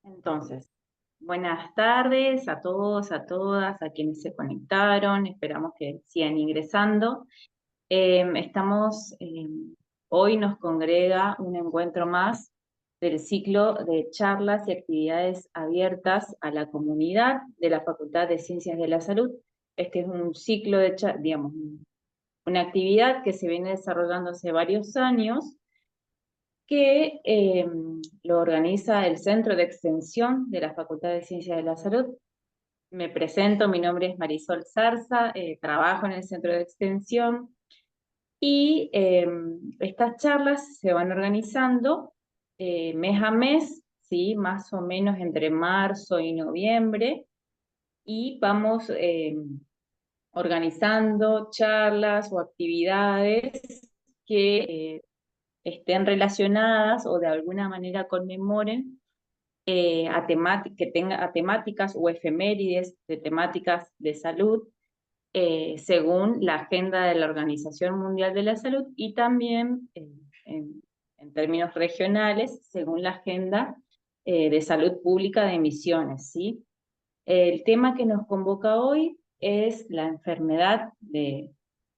Entonces, buenas tardes a todos, a todas, a quienes se conectaron. Esperamos que sigan ingresando. Hoy nos congrega un encuentro más del ciclo de charlas y actividades abiertas a la comunidad de la Facultad de Ciencias de la Salud. Este es un ciclo de, digamos, una actividad que se viene desarrollando hace varios años que lo organiza el Centro de Extensión de la Facultad de Ciencias de la Salud. Me presento, mi nombre es Marisol Zarza, trabajo en el Centro de Extensión y estas charlas se van organizando mes a mes, ¿sí? Más o menos entre marzo y noviembre, y vamos organizando charlas o actividades que estén relacionadas o de alguna manera conmemoren a temáticas o efemérides de temáticas de salud, según la agenda de la Organización Mundial de la Salud y también en términos regionales, según la agenda de salud pública de Misiones, ¿sí? El tema que nos convoca hoy es la enfermedad del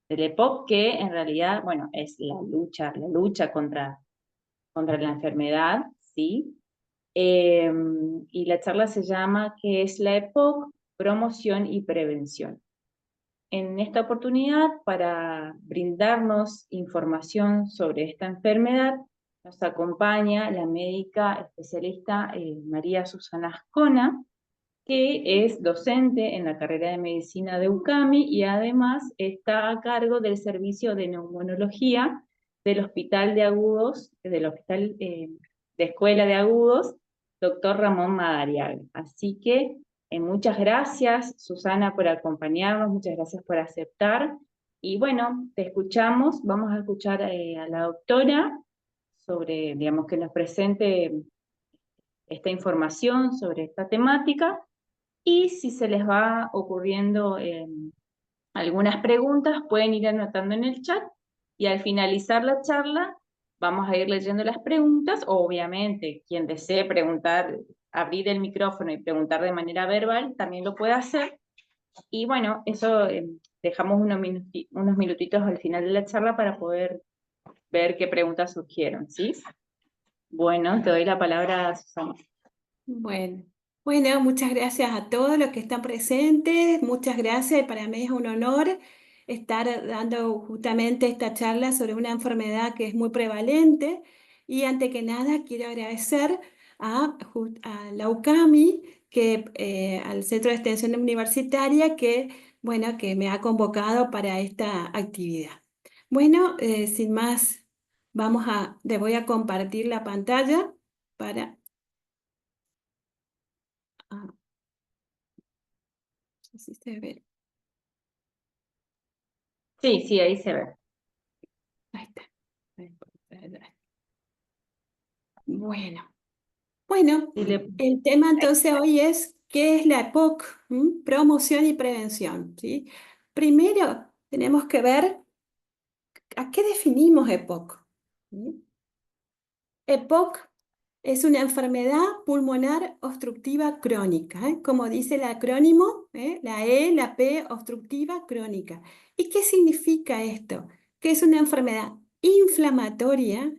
EPOC, que en realidad, bueno, es la lucha contra la enfermedad, ¿sí? Y la charla se llama ¿Qué es la EPOC? Promoción y prevención. En esta oportunidad, para brindarnos información sobre esta enfermedad, nos acompaña la médica especialista María Susana Ascona, que es docente en la carrera de medicina de UCAMI y además está a cargo del servicio de neumonología del Hospital de Escuela de Agudos, doctor Ramón Madariaga. Así que muchas gracias, Susana, por acompañarnos, muchas gracias por aceptar. Y bueno, te escuchamos, vamos a escuchar a la doctora sobre, digamos, que nos presente esta información sobre esta temática y si se les va ocurriendo algunas preguntas, pueden ir anotando en el chat y al finalizar la charla vamos a ir leyendo las preguntas. Obviamente, quien desee preguntar, abrir el micrófono y preguntar de manera verbal, también lo puede hacer. Y bueno, eso dejamos unos minutitos al final de la charla para poder ver qué preguntas surgieron, ¿sí? Bueno, te doy la palabra, Susana. Bueno, bueno, muchas gracias a todos los que están presentes, muchas gracias, para mí es un honor estar dando justamente esta charla sobre una enfermedad que es muy prevalente y antes que nada quiero agradecer a la UCAMI, al Centro de Extensión Universitaria bueno, que me ha convocado para esta actividad. Bueno, sin más, les voy a compartir la pantalla para... ah, Así se ve. Sí, sí, ahí se ve. Ahí está. Bueno, bueno, Sí, el tema entonces hoy es ¿qué es la EPOC? Promoción y prevención, ¿sí? Primero tenemos que ver a qué definimos EPOC. ¿Sí? EPOC es una enfermedad pulmonar obstructiva crónica, como dice el acrónimo, la E, la P, obstructiva crónica. ¿Y qué significa esto? Que es una enfermedad inflamatoria,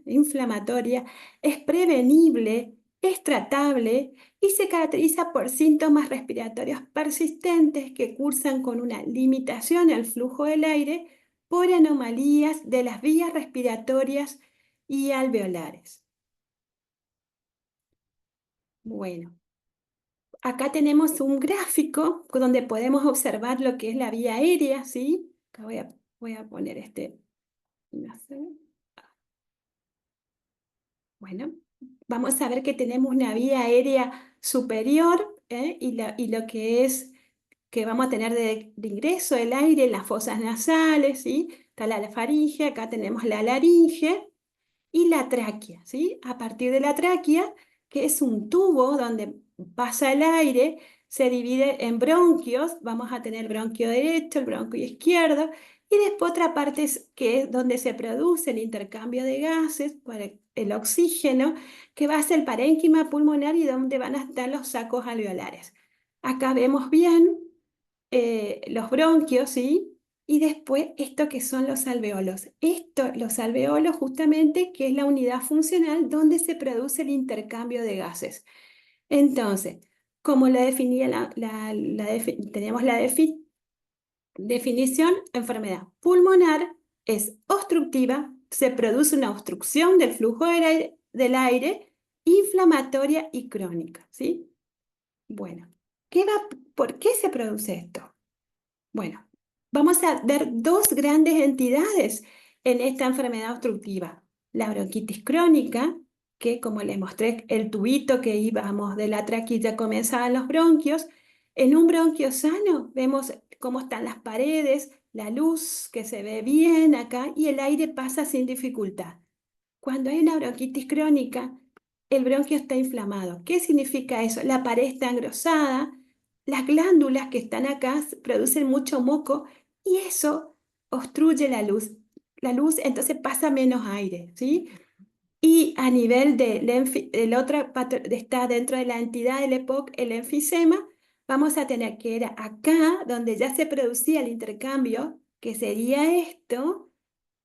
es prevenible, es tratable y se caracteriza por síntomas respiratorios persistentes que cursan con una limitación al flujo del aire por anomalías de las vías respiratorias y alveolares. Bueno, acá tenemos un gráfico donde podemos observar lo que es la vía aérea, ¿sí? Acá voy a poner no sé. Bueno, vamos a ver que tenemos una vía aérea superior, y lo que es que vamos a tener de ingreso el aire en las fosas nasales, ¿sí? Está la faringe, acá tenemos la laringe y la tráquea, ¿sí? A partir de la tráquea, que es un tubo donde pasa el aire, se divide en bronquios, vamos a tener el bronquio derecho, el bronquio izquierdo, y después otra parte que es donde se produce el intercambio de gases el oxígeno que va hacia el parénquima pulmonar y donde van a estar los sacos alveolares. Acá vemos bien los bronquios, ¿sí? Y después esto que son los alveolos. Los alveolos justamente, que es la unidad funcional donde se produce el intercambio de gases. Entonces, como la definía teníamos la definición, enfermedad pulmonar es obstructiva, se produce una obstrucción del flujo del aire, inflamatoria y crónica, ¿sí? Bueno, ¿por qué se produce esto? Bueno, vamos a ver dos grandes entidades en esta enfermedad obstructiva. La bronquitis crónica, que como les mostré, el tubito que íbamos de la traquilla comenzaban los bronquios. En un bronquio sano vemos cómo están las paredes, la luz que se ve bien acá y el aire pasa sin dificultad. Cuando hay una bronquitis crónica, el bronquio está inflamado. ¿Qué significa eso? La pared está engrosada, las glándulas que están acá producen mucho moco y eso obstruye la luz. La luz entonces pasa menos aire, ¿sí? Y a nivel el otro está dentro de la entidad del EPOC, el enfisema, vamos a tener que era acá donde ya se producía el intercambio, que sería esto,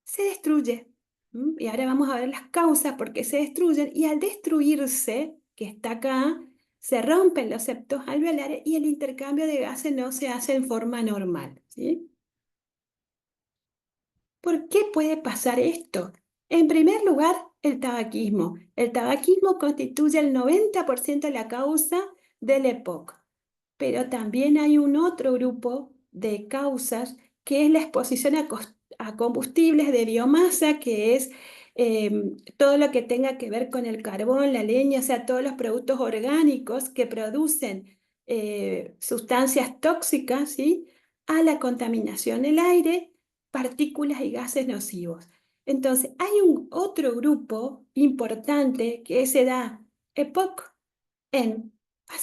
se destruye. Y ahora vamos a ver las causas por qué se destruyen. Y al destruirse, que está acá, se rompen los septos alveolares y el intercambio de gases no se hace en forma normal, ¿sí? ¿Por qué puede pasar esto? En primer lugar, el tabaquismo. El tabaquismo constituye el 90% de la causa del EPOC. Pero también hay un otro grupo de causas que es la exposición a combustibles de biomasa, que es todo lo que tenga que ver con el carbón, la leña, o sea, todos los productos orgánicos que producen sustancias tóxicas, ¿sí? A la contaminación del aire, partículas y gases nocivos. Entonces, hay un otro grupo importante que se da EPOC en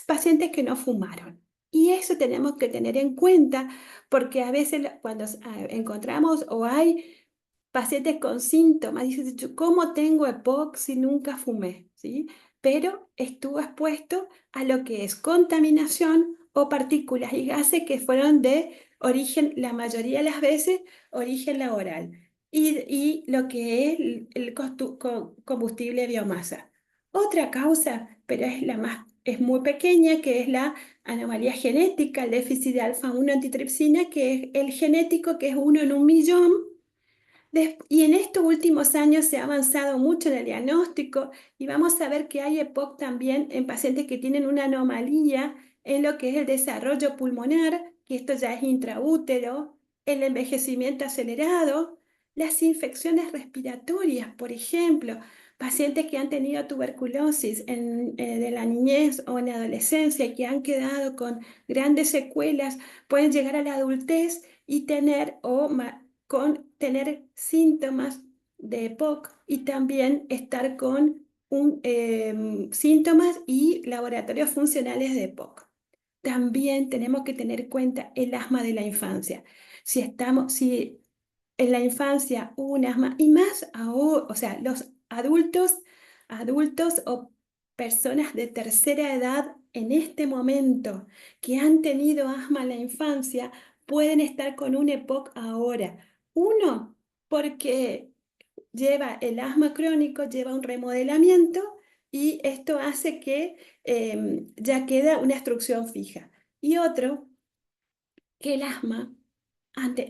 pacientes que no fumaron. Y eso tenemos que tener en cuenta porque a veces cuando encontramos o hay pacientes con síntomas, dicen, ¿cómo tengo EPOC si nunca fumé? ¿Sí? Pero estuvo expuesto a lo que es contaminación o partículas y gases que fueron de origen, la mayoría de las veces, origen laboral. Y lo que es el combustible biomasa. Otra causa, pero es muy pequeña, que es la anomalía genética, el déficit de alfa-1 antitripsina, que es el genético, que es 1 en 1.000.000. Y en estos últimos años se ha avanzado mucho en el diagnóstico y vamos a ver que hay EPOC también en pacientes que tienen una anomalía en lo que es el desarrollo pulmonar, que esto ya es intraútero, el envejecimiento acelerado, las infecciones respiratorias, por ejemplo, pacientes que han tenido tuberculosis de la niñez o en la adolescencia y que han quedado con grandes secuelas, pueden llegar a la adultez y tener con tener síntomas de EPOC y también estar con síntomas y laboratorios funcionales de EPOC. También tenemos que tener en cuenta el asma de la infancia. Si en la infancia hubo un asma, y más ahora, o sea, los adultos o personas de tercera edad en este momento que han tenido asma en la infancia, pueden estar con un EPOC ahora. Uno, porque el asma crónico lleva un remodelamiento y esto hace que ya queda una obstrucción fija. Y otro, que el asma,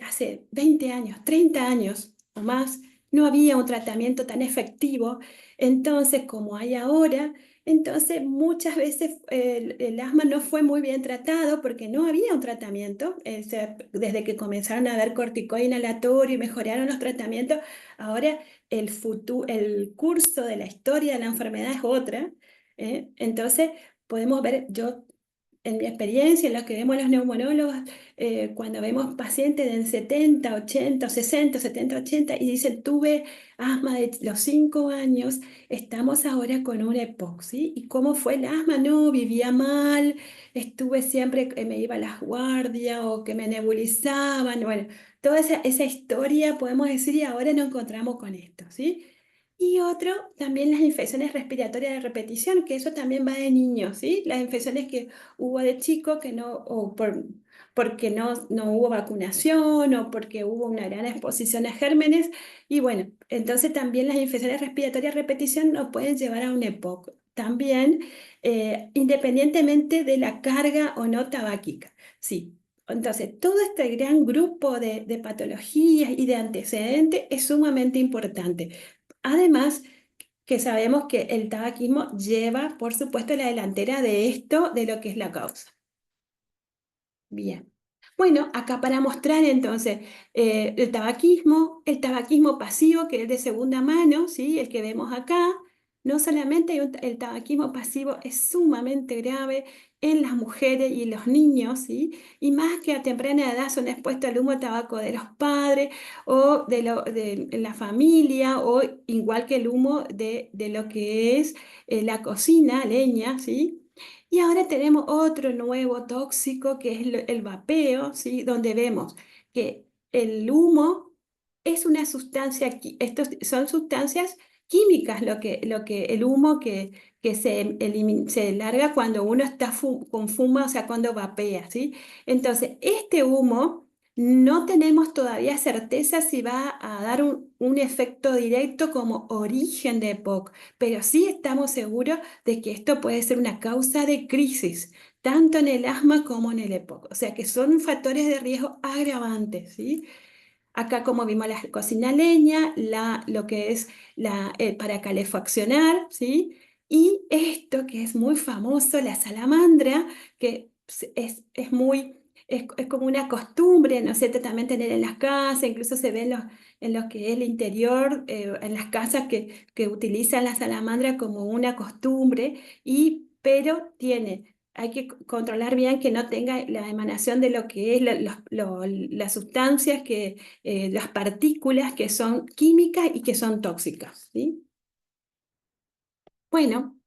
hace 20 años, 30 años o más, no había un tratamiento tan efectivo, entonces como hay ahora, entonces muchas veces el asma no fue muy bien tratado porque no había un tratamiento. Desde que comenzaron a haber corticoide inhalatorio y mejoraron los tratamientos, ahora el curso de la historia de la enfermedad es otra. Entonces podemos ver, yo en mi experiencia, en lo que vemos los neumonólogos, cuando vemos pacientes de 70, 80, 60, 70, 80 y dicen, tuve asma de los 5 años, estamos ahora con un EPOC, ¿sí? ¿Y cómo fue el asma? No, vivía mal, estuve siempre, me iba a las guardias o que me nebulizaban, bueno, toda esa historia podemos decir y ahora nos encontramos con esto, ¿sí? Y otro, también las infecciones respiratorias de repetición, que eso también va de niños, ¿sí? Las infecciones que hubo de chico que no, porque no hubo vacunación o porque hubo una gran exposición a gérmenes. Y bueno, entonces también las infecciones respiratorias de repetición nos pueden llevar a un EPOC. También, independientemente de la carga o no tabáquica. Sí. Entonces, todo este gran grupo de patologías y de antecedentes es sumamente importante. Además, que sabemos que el tabaquismo lleva, por supuesto, la delantera de esto, de lo que es la causa. Bien. Bueno, acá para mostrar entonces el tabaquismo pasivo, que es de segunda mano, ¿sí? El que vemos acá. No solamente el tabaquismo pasivo es sumamente grave en las mujeres y en los niños, ¿sí? Y más que a temprana edad son expuestos al humo de tabaco de los padres o de la familia, o igual que el humo de lo que es la cocina, leña, ¿sí? Y ahora tenemos otro nuevo tóxico que es el vapeo, ¿sí? Donde vemos que el humo es una sustancia, estos son sustancias químicas, lo que el humo que se larga cuando uno está con fuma, o sea, cuando vapea, ¿sí? Entonces, este humo no tenemos todavía certeza si va a dar un efecto directo como origen de EPOC, pero sí estamos seguros de que esto puede ser una causa de crisis, tanto en el asma como en el EPOC. O sea que son factores de riesgo agravantes, ¿sí? Acá como vimos la cocina a leña, lo que es para calefaccionar, ¿sí? Y esto que es muy famoso, la salamandra, que es como una costumbre, ¿no es cierto? También tener en las casas, incluso se ve en lo que es el interior, en las casas que utilizan la salamandra como una costumbre, pero hay que controlar bien que no tenga la emanación de lo que es las sustancias las partículas que son químicas y que son tóxicas, ¿sí? Bueno,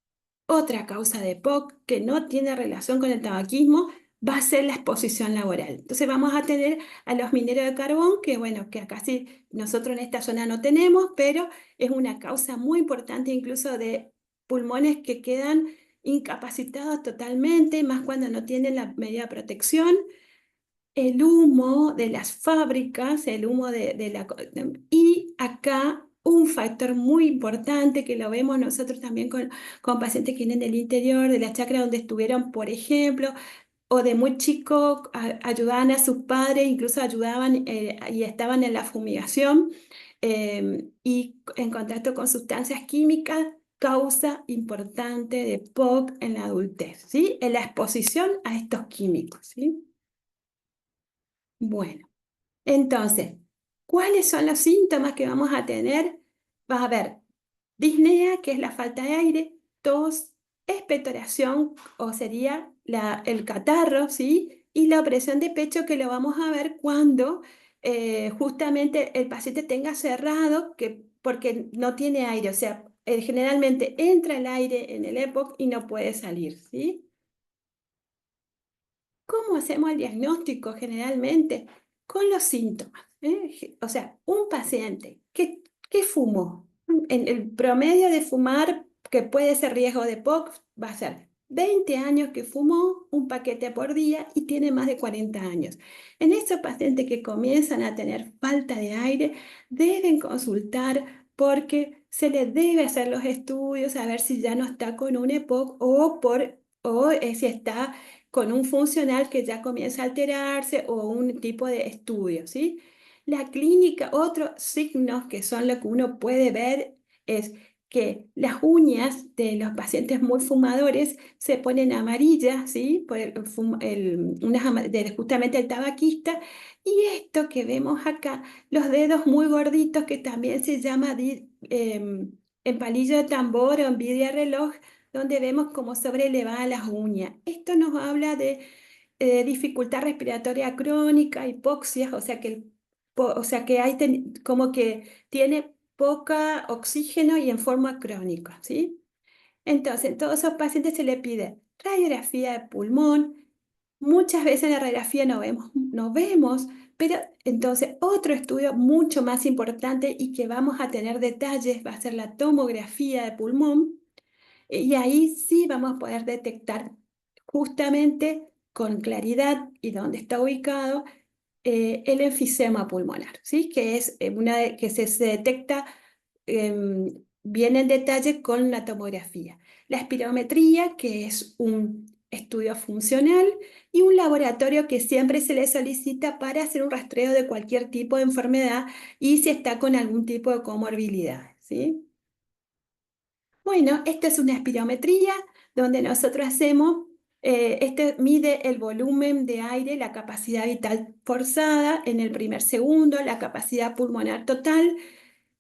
otra causa de POC que no tiene relación con el tabaquismo va a ser la exposición laboral. Entonces vamos a tener a los mineros de carbón, que bueno, que acá sí nosotros en esta zona no tenemos, pero es una causa muy importante incluso de pulmones que quedan incapacitados totalmente, más cuando no tienen la medida de protección. El humo de las fábricas, el humo y acá un factor muy importante que lo vemos nosotros también con pacientes que vienen del interior, de la chacra donde estuvieron, por ejemplo, o de muy chicos ayudaban a sus padres, incluso ayudaban y estaban en la fumigación y en contacto con sustancias químicas, causa importante de POC en la adultez, ¿sí? En la exposición a estos químicos, ¿sí? Bueno. Entonces, ¿cuáles son los síntomas que vamos a tener? Vas a ver disnea, que es la falta de aire, tos, expectoración, o sería el catarro, ¿sí? Y la opresión de pecho, que lo vamos a ver cuando justamente el paciente tenga cerrado, porque no tiene aire, o sea, generalmente entra el aire en el EPOC y no puede salir, ¿sí? ¿Cómo hacemos el diagnóstico generalmente? Con los síntomas. O sea, un paciente que fumó, en el promedio de fumar, que puede ser riesgo de POC, va a ser 20 años que fumó un paquete por día y tiene más de 40 años. En esos pacientes que comienzan a tener falta de aire, deben consultar porque se les debe hacer los estudios a ver si ya no está con un EPOC o si está con un funcional que ya comienza a alterarse o un tipo de estudio, ¿sí? La clínica, otros signos que son lo que uno puede ver es que las uñas de los pacientes muy fumadores se ponen amarillas, ¿sí? Por justamente el tabaquista. Y esto que vemos acá, los dedos muy gorditos, que también se llama en palillo de tambor o envidia reloj, donde vemos cómo sobreelevada las uñas. Esto nos habla de dificultad respiratoria crónica, hipoxia, o sea que como que tiene poca oxígeno y en forma crónica, ¿sí? Entonces, en todos esos pacientes se le pide radiografía de pulmón. Muchas veces en la radiografía no vemos Pero entonces otro estudio mucho más importante y que vamos a tener detalles va a ser la tomografía de pulmón, y ahí sí vamos a poder detectar justamente con claridad y dónde está ubicado el enfisema pulmonar, ¿sí? Que es que se detecta bien en detalle con la tomografía. La espirometría, que es un estudio funcional, y un laboratorio que siempre se le solicita para hacer un rastreo de cualquier tipo de enfermedad y si está con algún tipo de comorbilidad, ¿sí? Bueno, esta es una espirometría donde nosotros hacemos, este mide el volumen de aire, la capacidad vital forzada en el primer segundo, la capacidad pulmonar total.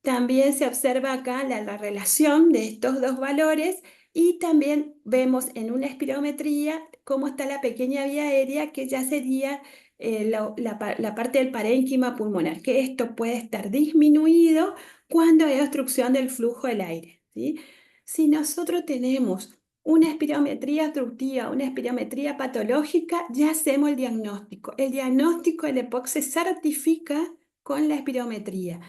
También se observa acá la relación de estos dos valores y también vemos en una espirometría cómo está la pequeña vía aérea, que ya sería la parte del parénquima pulmonar, que esto puede estar disminuido cuando hay obstrucción del flujo del aire, ¿sí? Si nosotros tenemos una espirometría obstructiva, una espirometría patológica, ya hacemos el diagnóstico. El diagnóstico del EPOC se certifica con la espirometría.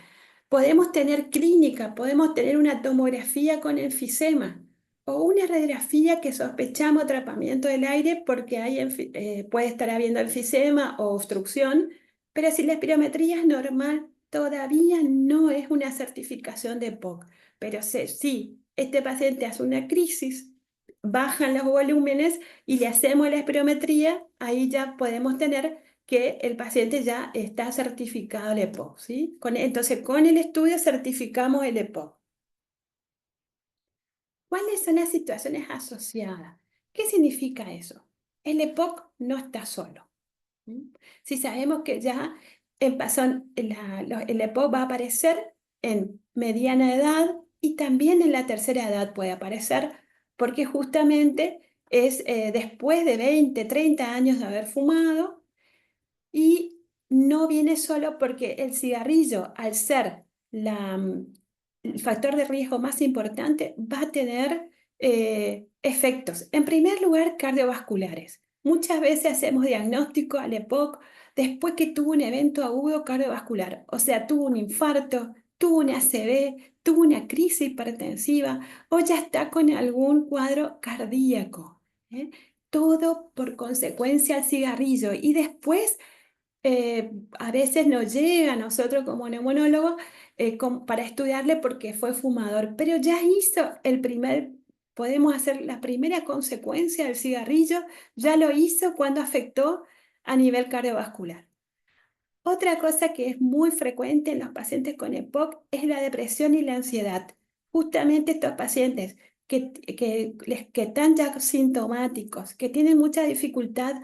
Podemos tener clínica, podemos tener una tomografía con enfisema o una radiografía que sospechamos atrapamiento del aire porque puede estar habiendo enfisema o obstrucción, pero si la espirometría es normal, todavía no es una certificación de EPOC. Pero si este paciente hace una crisis, bajan los volúmenes y le hacemos la espirometría, ahí ya podemos tener que el paciente ya está certificado el EPOC, ¿sí? Entonces, con el estudio certificamos el EPOC. ¿Cuáles son las situaciones asociadas? ¿Qué significa eso? El EPOC no está solo. Si sabemos que ya el EPOC va a aparecer en mediana edad y también en la tercera edad puede aparecer, porque justamente es después de 20, 30 años de haber fumado. Y no viene solo porque el cigarrillo, al ser el factor de riesgo más importante, va a tener efectos. En primer lugar, cardiovasculares. Muchas veces hacemos diagnóstico al EPOC después que tuvo un evento agudo cardiovascular, o sea, tuvo un infarto, tuvo una ACV, tuvo una crisis hipertensiva o ya está con algún cuadro cardíaco. ¿Eh? Todo por consecuencia al cigarrillo. Y después a veces nos llega a nosotros como neumonólogos para estudiarle porque fue fumador, pero ya hizo podemos hacer la primera consecuencia del cigarrillo, ya lo hizo cuando afectó a nivel cardiovascular. Otra cosa que es muy frecuente en los pacientes con EPOC es la depresión y la ansiedad. Justamente estos pacientes que están ya sintomáticos, que tienen mucha dificultad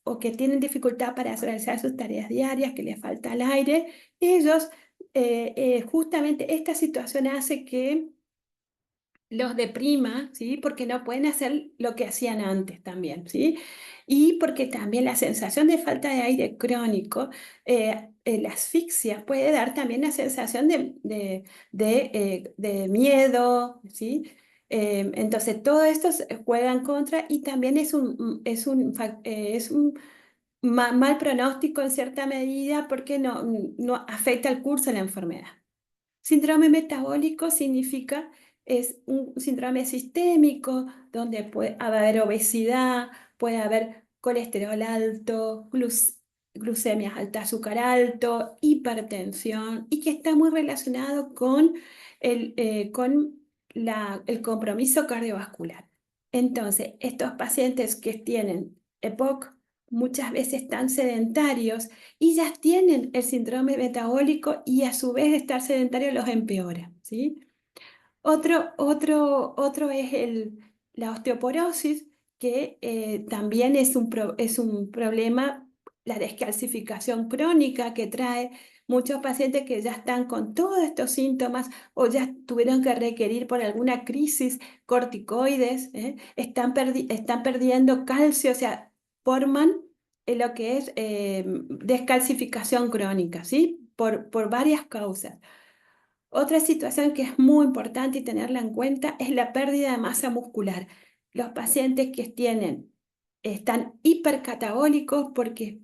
o que tienen dificultad para realizar sus tareas diarias, que les falta el aire, ellos, justamente esta situación hace que los deprima, ¿sí? Porque no pueden hacer lo que hacían antes también, ¿sí? Y porque también la sensación de falta de aire crónico, la asfixia puede dar también la sensación de miedo, ¿sí? Entonces, todo esto juega en contra y también es un mal pronóstico en cierta medida porque no afecta el curso de la enfermedad. Síndrome metabólico significa, es un síndrome sistémico donde puede haber obesidad, puede haber colesterol alto, glucemia alta, azúcar alto, hipertensión y que está muy relacionado con el compromiso cardiovascular. Entonces, estos pacientes que tienen EPOC muchas veces están sedentarios y ya tienen el síndrome metabólico y a su vez estar sedentario los empeora, ¿sí? Otro es la osteoporosis, que también es un problema, la descalcificación crónica que trae muchos pacientes que ya están con todos estos síntomas o ya tuvieron que requerir por alguna crisis corticoides, están perdiendo calcio, o sea, forman lo que es descalcificación crónica, ¿sí? Por varias causas. Otra situación que es muy importante y tenerla en cuenta es la pérdida de masa muscular. Los pacientes que están hipercatabólicos porque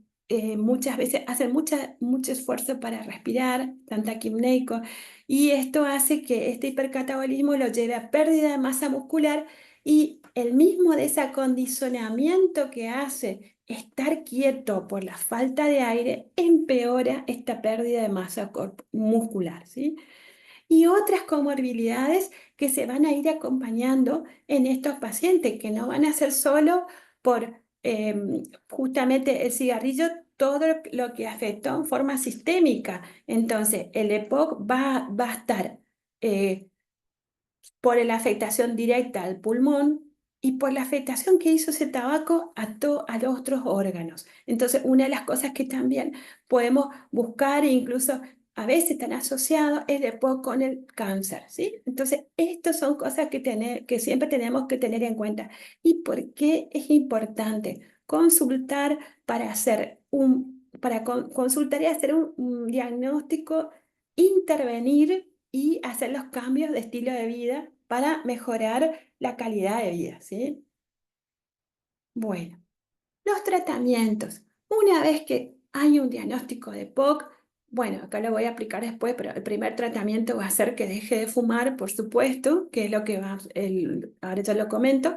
muchas veces hacen mucho esfuerzo para respirar, están taquipneicos, y esto hace que este hipercatabolismo lo lleve a pérdida de masa muscular y el mismo desacondicionamiento que hace estar quieto por la falta de aire empeora esta pérdida de masa muscular, ¿sí? Y otras comorbilidades que se van a ir acompañando en estos pacientes, que no van a ser solo por justamente el cigarrillo, todo lo que afectó en forma sistémica. Entonces, el EPOC va a estar por la afectación directa al pulmón y por la afectación que hizo ese tabaco a los otros órganos. Entonces, una de las cosas que también podemos buscar, e incluso a veces están asociados, es después con el cáncer, ¿sí? Entonces, estas son cosas que siempre tenemos que tener en cuenta. ¿Y por qué es importante consultar para hacer consultar y hacer un diagnóstico, intervenir y hacer los cambios de estilo de vida para mejorar la calidad de vida, ¿sí? Bueno, los tratamientos. Una vez que hay un diagnóstico de POC, bueno, acá lo voy a aplicar después, pero el primer tratamiento va a ser que deje de fumar, por supuesto, que es lo que ahora ya lo comento,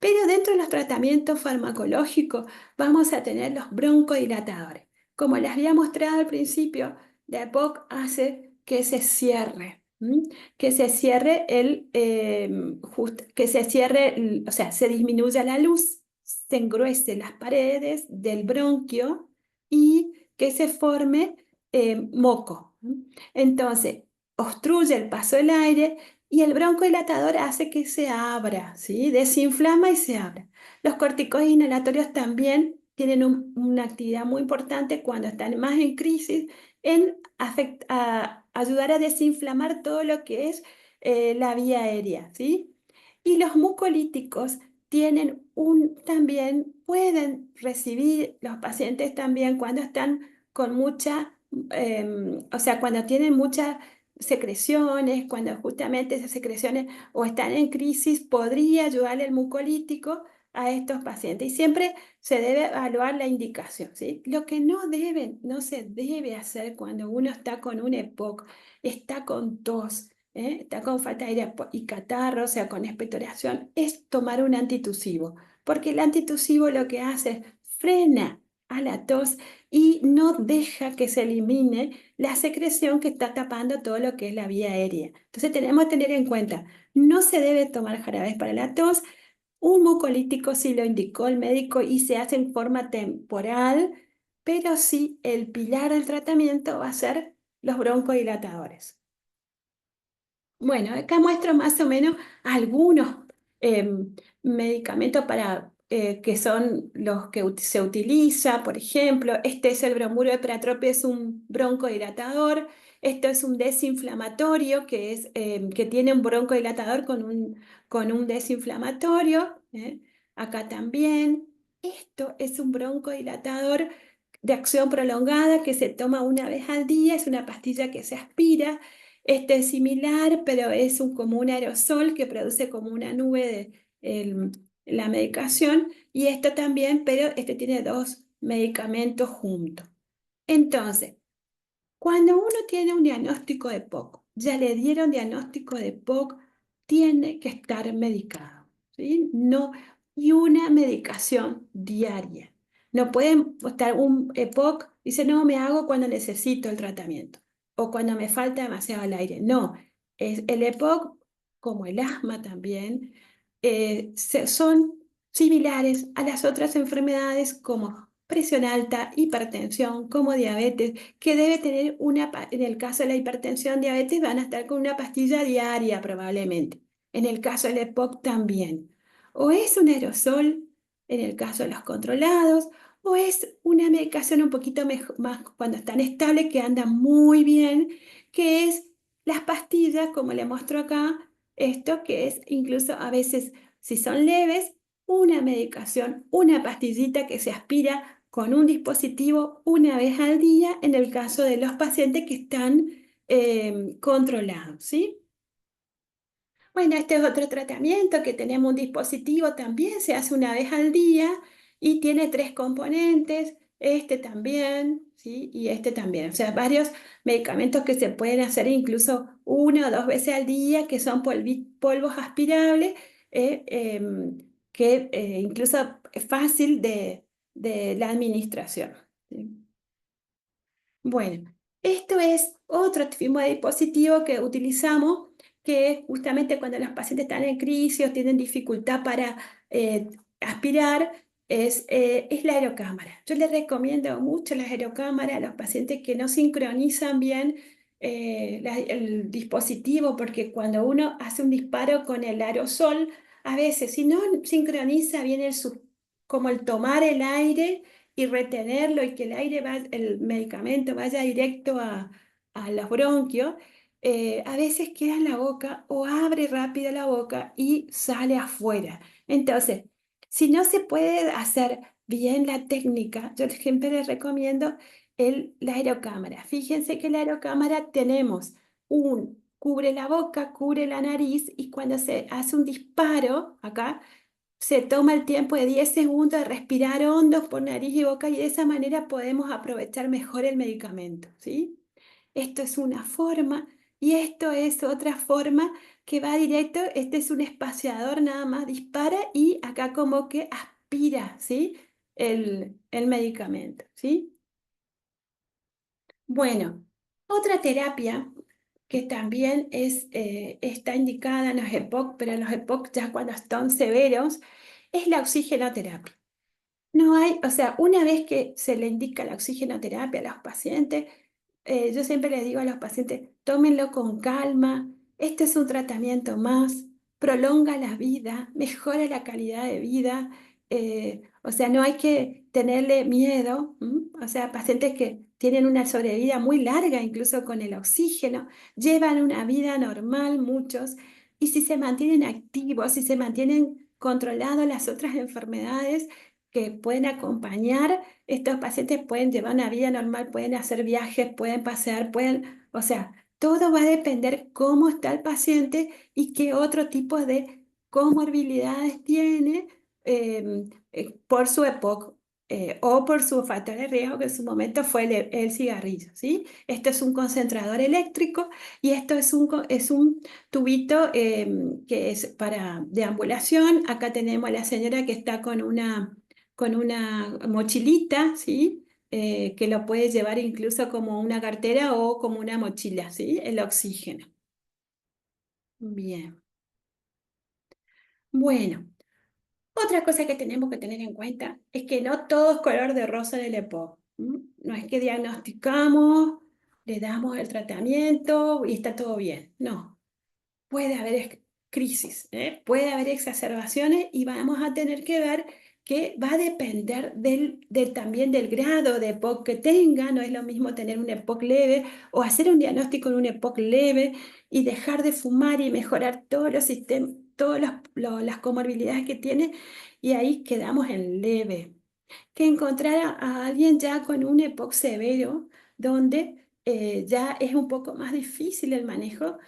pero dentro de los tratamientos farmacológicos vamos a tener los broncodilatadores. Como les había mostrado al principio, la EPOC hace que se cierre, que se cierre o sea, se disminuya la luz, se engruesen las paredes del bronquio y que se forme moco. Entonces, obstruye el paso del aire y el broncodilatador hace que se abra, ¿sí? Desinflama y se abra. Los corticoides inhalatorios también tienen una actividad muy importante cuando están más en crisis en ayudar a desinflamar todo lo que es la vía aérea, ¿sí? Y los mucolíticos pueden recibir los pacientes también cuando están con o sea, cuando tienen muchas secreciones, cuando justamente esas secreciones o están en crisis, podría ayudar el mucolítico a estos pacientes. Y siempre se debe evaluar la indicación, ¿sí? Lo que no se debe hacer cuando uno está con un EPOC, está con tos, está con falta de aire y catarro, o sea, con expectoración, es tomar un antitusivo, porque el antitusivo lo que hace es frena a la tos y no deja que se elimine la secreción que está tapando todo lo que es la vía aérea. Entonces tenemos que tener en cuenta, no se debe tomar jarabes para la tos, un mucolítico sí lo indicó el médico y se hace en forma temporal, pero sí el pilar del tratamiento va a ser los broncodilatadores. Bueno, acá muestro más o menos algunos medicamentos que son los que se utiliza. Por ejemplo, este es el bromuro de pratropio, es un broncodilatador. Esto es un desinflamatorio que tiene un broncodilatador con un desinflamatorio. Acá también. Esto es un broncodilatador de acción prolongada que se toma una vez al día. Es una pastilla que se aspira. Este es similar, pero es como un aerosol que produce como una nube de la medicación. Y esto también, pero este tiene dos medicamentos juntos. Entonces, cuando uno tiene un diagnóstico de POC, ya le dieron diagnóstico de POC, tiene que estar medicado, ¿sí? No, y una medicación diaria. No pueden estar un EPOC, dice, no, me hago cuando necesito el tratamiento o cuando me falta demasiado el aire. No, el EPOC, como el asma también, son similares a las otras enfermedades como presión alta, hipertensión, como diabetes, que debe tener en el caso de la hipertensión, diabetes, van a estar con una pastilla diaria probablemente. En el caso del EPOC también. O es un aerosol, en el caso de los controlados, o es una medicación un poquito más cuando están estables, que anda muy bien, que es las pastillas, como le muestro acá, esto que es incluso a veces, si son leves, una medicación, una pastillita que se aspira con un dispositivo una vez al día en el caso de los pacientes que están controlados, ¿sí? Bueno, este es otro tratamiento que tenemos un dispositivo también, se hace una vez al día y tiene tres componentes. este también, ¿sí? Y este también. O sea, varios medicamentos que se pueden hacer incluso 1 o 2 veces al día, que son polvos aspirables, que incluso es fácil de la administración, ¿sí? Bueno, esto es otro tipo de dispositivo que utilizamos, que es justamente cuando los pacientes están en crisis o tienen dificultad para aspirar, es la aerocámara. Yo les recomiendo mucho la aerocámara a los pacientes que no sincronizan bien el dispositivo, porque cuando uno hace un disparo con el aerosol, a veces si no sincroniza bien como el tomar el aire y retenerlo y que el medicamento vaya directo a los bronquios, a veces queda en la boca o abre rápido la boca y sale afuera. Entonces, si no se puede hacer bien la técnica, yo siempre les recomiendo la aerocámara. Fíjense que la aerocámara tenemos cubre la boca, cubre la nariz y cuando se hace un disparo acá, se toma el tiempo de 10 segundos de respirar hondo por nariz y boca y de esa manera podemos aprovechar mejor el medicamento, ¿sí? Esto es una forma y esto es otra forma que va directo. Este es un espaciador, nada más dispara y acá como que aspira, ¿sí? El medicamento, ¿sí? Bueno, otra terapia que también está indicada en los EPOC, pero en los EPOC ya cuando están severos, es la oxigenoterapia. No hay, o sea, una vez que se le indica la oxigenoterapia a los pacientes, yo siempre les digo a los pacientes, tómenlo con calma, este es un tratamiento más, prolonga la vida, mejora la calidad de vida, o sea, no hay que tenerle miedo, o sea, pacientes que tienen una sobrevida muy larga, incluso con el oxígeno, llevan una vida normal muchos, y si se mantienen activos, si se mantienen controlados las otras enfermedades, que pueden acompañar, estos pacientes pueden llevar una vida normal, pueden hacer viajes, pueden pasear, o sea, todo va a depender cómo está el paciente y qué otro tipo de comorbilidades tiene por su época o por su factor de riesgo, que en su momento fue el cigarrillo, ¿sí? Esto es un concentrador eléctrico y esto es un tubito que es para deambulación. Acá tenemos a la señora que está con una mochilita, ¿sí? Que lo puede llevar incluso como una cartera o como una mochila, ¿sí? El oxígeno. Bien. Bueno, otra cosa que tenemos que tener en cuenta es que no todo es color de rosa en el EPOC. No es que diagnosticamos, le damos el tratamiento y está todo bien. No, puede haber crisis, puede haber exacerbaciones y vamos a tener que ver que va a depender también del grado de EPOC que tenga. No es lo mismo tener un EPOC leve o hacer un diagnóstico en un EPOC leve y dejar de fumar y mejorar todos los sistemas, las comorbilidades que tiene y ahí quedamos en leve que encontrar a alguien ya con un EPOC severo, donde ya es un poco más difícil el manejo,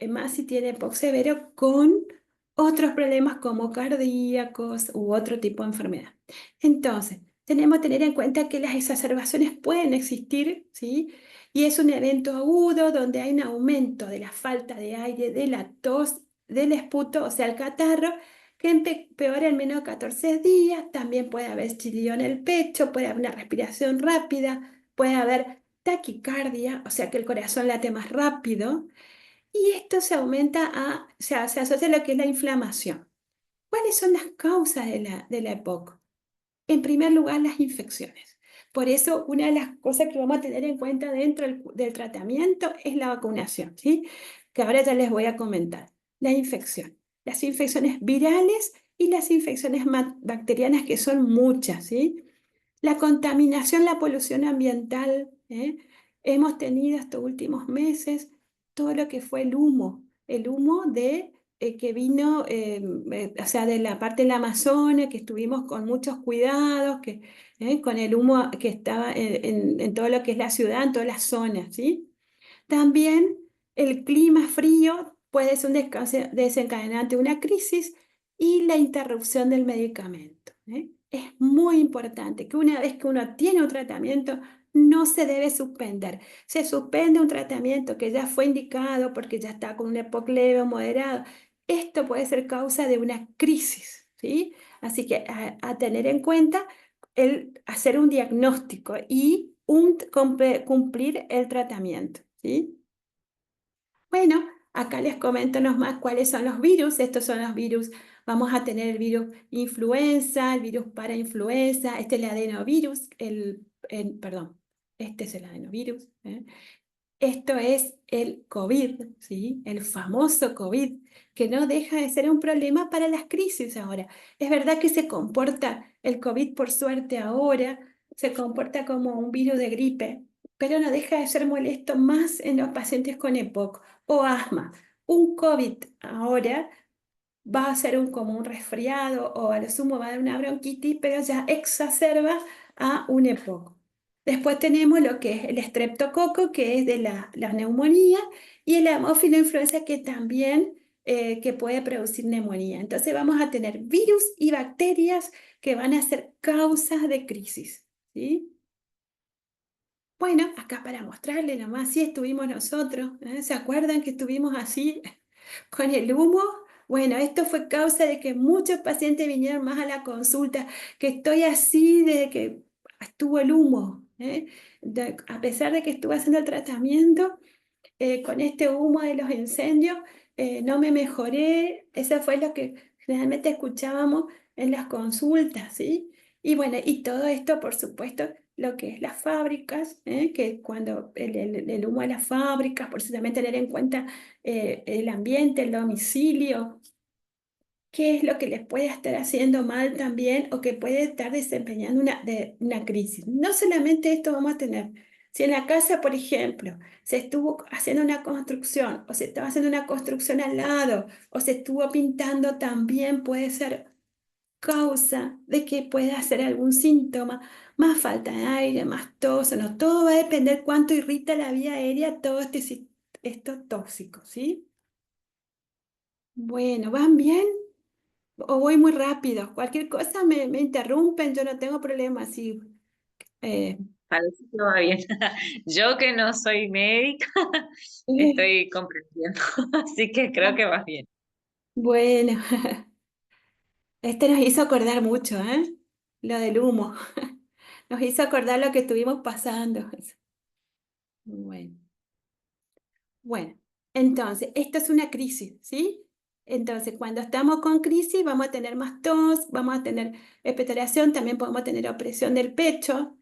más si tiene EPOC severo con otros problemas como cardíacos u otro tipo de enfermedad. Entonces, tenemos que tener en cuenta que las exacerbaciones pueden existir, ¿sí? Y es un evento agudo donde hay un aumento de la falta de aire, de la tos, del esputo, o sea, el catarro, que empeora en menos de 14 días. También puede haber chillido en el pecho, puede haber una respiración rápida, puede haber taquicardia, o sea que el corazón late más rápido. Y esto se asocia a lo que es la inflamación. ¿Cuáles son las causas de la EPOC? En primer lugar, las infecciones. Por eso, una de las cosas que vamos a tener en cuenta dentro del tratamiento es la vacunación, ¿sí? Que ahora ya les voy a comentar. La infección. Las infecciones virales y las infecciones bacterianas, que son muchas, ¿sí? La contaminación, la polución ambiental, ¿eh? Hemos tenido estos últimos meses todo lo que fue el humo que vino, o sea, de la parte del Amazonas, que estuvimos con muchos cuidados, con el humo que estaba en todo lo que es la ciudad, en todas las zonas, ¿sí? También el clima frío puede ser un desencadenante de una crisis y la interrupción del medicamento, ¿eh? es muy importante que una vez que uno tiene un tratamiento, no se debe suspender. Se suspende un tratamiento que ya fue indicado porque ya está con un EPOC leve o moderado. Esto puede ser causa de una crisis, ¿sí? Así que a tener en cuenta el hacer un diagnóstico y cumplir el tratamiento, ¿sí? Bueno, acá les comento nomás cuáles son los virus. Estos son los virus. Vamos a tener el virus influenza, el virus parainfluenza, este es el adenovirus, perdón, este es el adenovirus, ¿eh? Esto es el COVID, ¿sí? El famoso COVID, que no deja de ser un problema para las crisis ahora. Es verdad que se comporta, el COVID por suerte ahora, se comporta como un virus de gripe, pero no deja de ser molesto más en los pacientes con EPOC o asma. Un COVID ahora va a ser como un resfriado o a lo sumo va a dar una bronquitis, pero ya exacerba a un EPOC. Después tenemos lo que es el estreptococo, que es de la neumonía, y el Haemophilus influenza, que también que puede producir neumonía. Entonces vamos a tener virus y bacterias que van a ser causas de crisis, ¿sí? Bueno, acá para mostrarle nomás, sí estuvimos nosotros, ¿eh? ¿Se acuerdan que estuvimos así con el humo? Bueno, esto fue causa de que muchos pacientes vinieron más a la consulta, que estoy así desde que estuvo el humo, ¿eh? A pesar de que estuve haciendo el tratamiento, con este humo de los incendios, no me mejoré. Eso fue lo que generalmente escuchábamos en las consultas, ¿sí? Y bueno, y todo esto, por supuesto, lo que es las fábricas, que cuando el humo de las fábricas, por eso también tener en cuenta el ambiente, el domicilio, qué es lo que les puede estar haciendo mal también o que puede estar desempeñando una crisis. No solamente esto vamos a tener. Si en la casa, por ejemplo, se estuvo haciendo una construcción o se estaba haciendo una construcción al lado o se estuvo pintando, también puede ser causa de que pueda hacer algún síntoma, más falta de aire, más tos, no, todo va a depender cuánto irrita la vía aérea todo esto tóxico, ¿sí? Bueno, ¿van bien? O voy muy rápido. Cualquier cosa me interrumpen, yo no tengo problema. Sí, eh, Parece que va bien. Yo que no soy médica, estoy comprendiendo, así que creo que va bien. bueno, este nos hizo acordar mucho, ¿eh? Lo del humo. Nos hizo acordar lo que estuvimos pasando. Bueno, bueno, entonces, esto es una crisis, ¿sí? Entonces, cuando estamos con crisis, vamos a tener más tos, vamos a tener expectoración, también podemos tener opresión del pecho.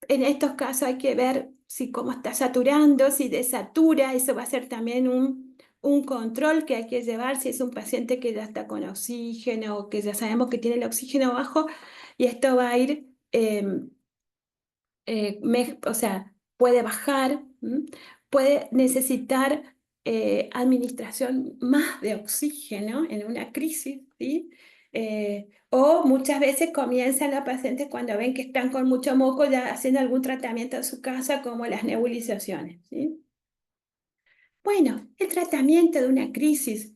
En estos casos hay que ver si cómo está saturando, si desatura, eso va a ser también un control que hay que llevar si es un paciente que ya está con oxígeno o que ya sabemos que tiene el oxígeno bajo y esto va a ir, o sea, puede bajar, puede necesitar administración más de oxígeno en una crisis, ¿sí? O muchas veces comienzan los pacientes cuando ven que están con mucho moco ya haciendo algún tratamiento en su casa como las nebulizaciones, ¿sí? Bueno, el tratamiento de una crisis,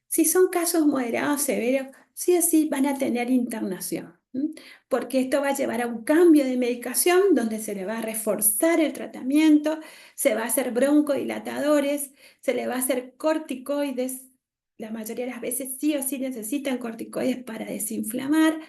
si son casos moderados, severos, sí o sí van a tener internación, porque esto va a llevar a un cambio de medicación donde se le va a reforzar el tratamiento, se va a hacer broncodilatadores, se le va a hacer corticoides, la mayoría de las veces sí o sí necesitan corticoides para desinflamar,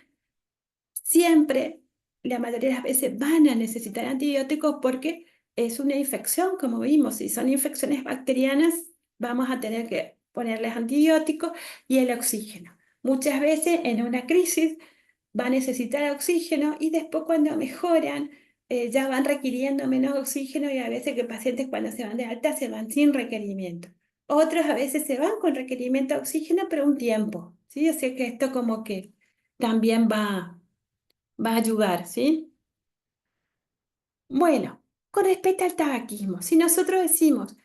siempre, la mayoría de las veces van a necesitar antibióticos porque es una infección, como vimos. Si son infecciones bacterianas, vamos a tener que ponerles antibióticos y el oxígeno. Muchas veces en una crisis va a necesitar oxígeno y después cuando mejoran, ya van requiriendo menos oxígeno y a veces que pacientes cuando se van de alta se van sin requerimiento. Otros a veces se van con requerimiento de oxígeno, pero un tiempo, ¿sí? O sea que esto como que también va a ayudar, ¿sí? Bueno, con respecto al tabaquismo, si nosotros decimos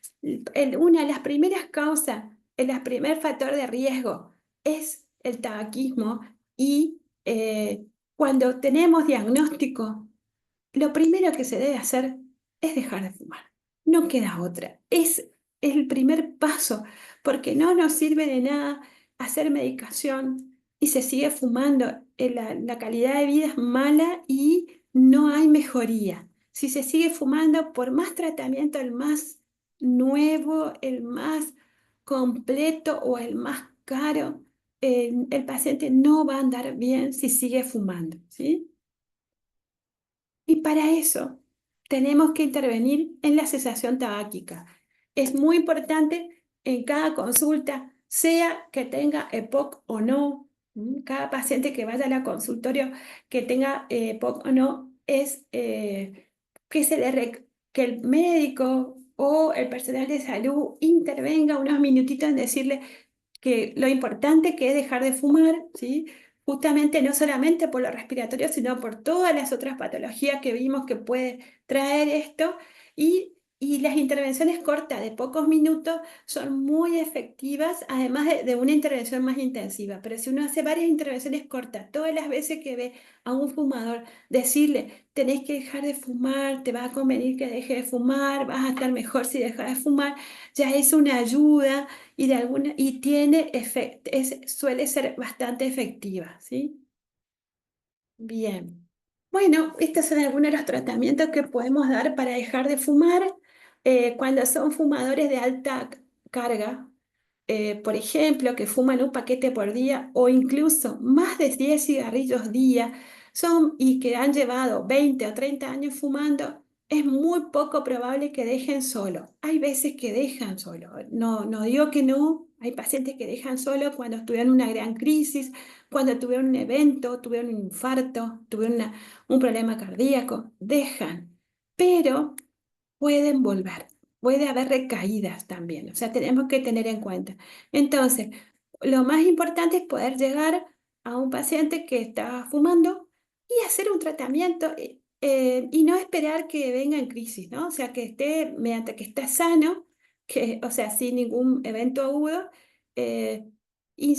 una de las primeras causas, el primer factor de riesgo es el tabaquismo y cuando tenemos diagnóstico, lo primero que se debe hacer es dejar de fumar. No queda otra. Es el primer paso, porque no nos sirve de nada hacer medicación y se sigue fumando, la calidad de vida es mala y no hay mejoría. Si se sigue fumando, por más tratamiento, el más nuevo, el más completo o el más caro, el paciente no va a andar bien si sigue fumando, ¿sí? Y para eso tenemos que intervenir en la cesación tabáquica. Es muy importante en cada consulta, sea que tenga EPOC o no, cada paciente que vaya al consultorio que tenga EPOC o no, es que el médico o el personal de salud intervenga unos minutitos en decirle que lo importante que es dejar de fumar, ¿sí? Justamente no solamente por lo respiratorio, sino por todas las otras patologías que vimos que puede traer esto. Y las intervenciones cortas de pocos minutos son muy efectivas, además de una intervención más intensiva. Pero si uno hace varias intervenciones cortas, todas las veces que ve a un fumador, decirle, tenés que dejar de fumar, te va a convenir que deje de fumar, vas a estar mejor si dejas de fumar, ya es una ayuda y tiene suele ser bastante efectiva, ¿sí? Bien. Bueno, estos son algunos de los tratamientos que podemos dar para dejar de fumar cuando son fumadores de alta carga. Por ejemplo, que fuman un paquete por día o incluso más de 10 cigarrillos día y que han llevado 20 o 30 años fumando, es muy poco probable que dejen solo. Hay veces que dejan solo. No, no digo que no. Hay pacientes que dejan solo cuando estuvieron en una gran crisis, cuando tuvieron un evento, tuvieron un infarto, tuvieron un problema cardíaco. Dejan. Pero pueden volver. Puede haber recaídas también, o sea, tenemos que tener en cuenta. Entonces, lo más importante es poder llegar a un paciente que está fumando y hacer un tratamiento y no esperar que venga en crisis, ¿no? O sea, que esté, mediante que está sano, o sea, sin ningún evento agudo, eh, y,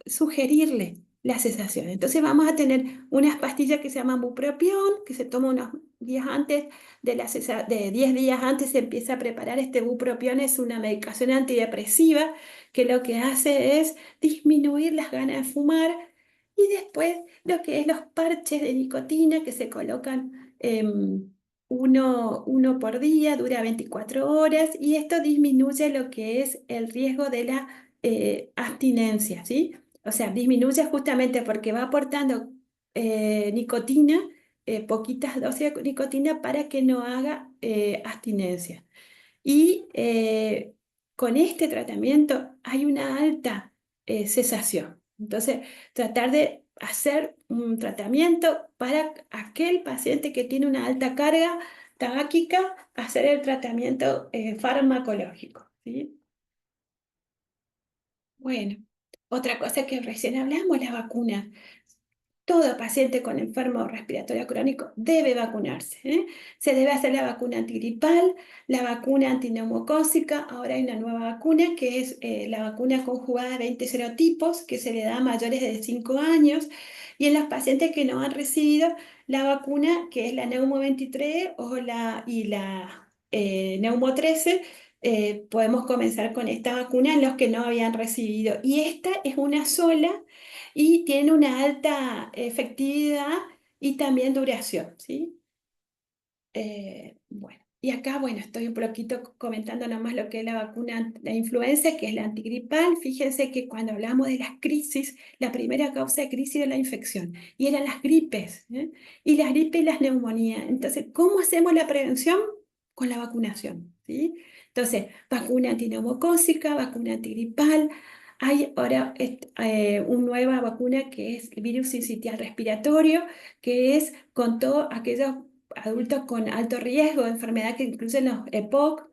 sugerirle la cesación. Entonces vamos a tener unas pastillas que se llaman bupropión, que se toma unos días antes de 10 días antes se empieza a preparar. Este bupropión es una medicación antidepresiva que lo que hace es disminuir las ganas de fumar, y después lo que es los parches de nicotina que se colocan uno por día, dura 24 horas, y esto disminuye lo que es el riesgo de la abstinencia, ¿sí? O sea, disminuye justamente porque va aportando nicotina, poquitas dosis de nicotina para que no haga abstinencia. Y con este tratamiento hay una alta cesación. Entonces, tratar de hacer un tratamiento para aquel paciente que tiene una alta carga tabáquica, hacer el tratamiento farmacológico, ¿sí? Bueno, otra cosa que recién hablamos, la vacuna. Todo paciente con enfermo respiratorio crónico debe vacunarse, ¿eh? Se debe hacer la vacuna antigripal, la vacuna antineumocócica. Ahora hay una nueva vacuna que es la vacuna conjugada de 20 serotipos que se le da a mayores de 5 años. Y en los pacientes que no han recibido la vacuna, que es la Neumo 23 y la Neumo 13, podemos comenzar con esta vacuna en los que no habían recibido. Y esta es una sola y tiene una alta efectividad y también duración, ¿sí? Bueno, y acá, bueno, estoy un poquito comentando nomás lo que es la vacuna de influenza, que es la antigripal. Fíjense que cuando hablamos de las crisis, la primera causa de crisis era la infección, y eran las gripes, ¿eh? Y las gripes y las neumonías. Entonces, ¿cómo hacemos la prevención? Con la vacunación, ¿sí? Entonces, vacuna antineumocócica, vacuna antigripal. Hay ahora una nueva vacuna que es el virus sincitial respiratorio, que es con todos aquellos adultos con alto riesgo de enfermedad que incluyen los EPOC.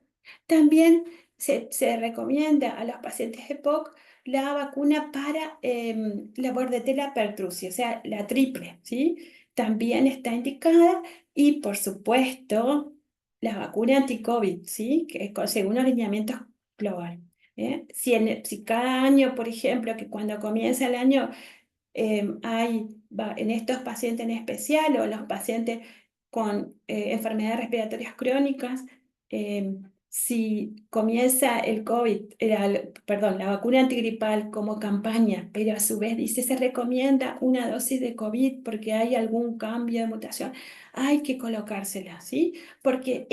También se recomienda a los pacientes EPOC la vacuna para la bordetela pertussis, o sea, la triple, ¿sí? También está indicada, y por supuesto la vacuna anti-COVID, ¿sí? Que es según los lineamientos globales. Si cada año, por ejemplo, que cuando comienza el año en estos pacientes en especial, o los pacientes con enfermedades respiratorias crónicas, si comienza el COVID, perdón, la vacuna antigripal como campaña, pero a su vez dice se recomienda una dosis de COVID porque hay algún cambio de mutación, hay que colocársela, ¿sí? Porque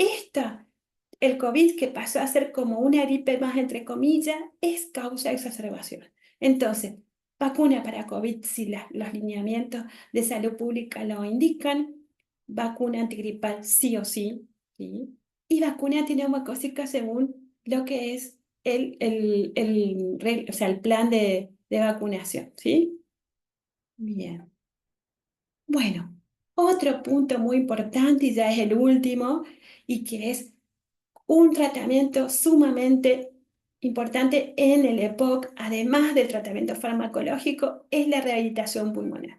el COVID que pasó a ser como una gripe más entre comillas, es causa de exacerbación. Entonces, vacuna para COVID si los lineamientos de salud pública lo indican, vacuna antigripal sí o sí, ¿sí? Y vacuna neumocócica según lo que es o sea, el plan de vacunación, ¿sí? Bien. Bueno, otro punto muy importante, y ya es el último, y que es un tratamiento sumamente importante en el EPOC, además del tratamiento farmacológico, es la rehabilitación pulmonar.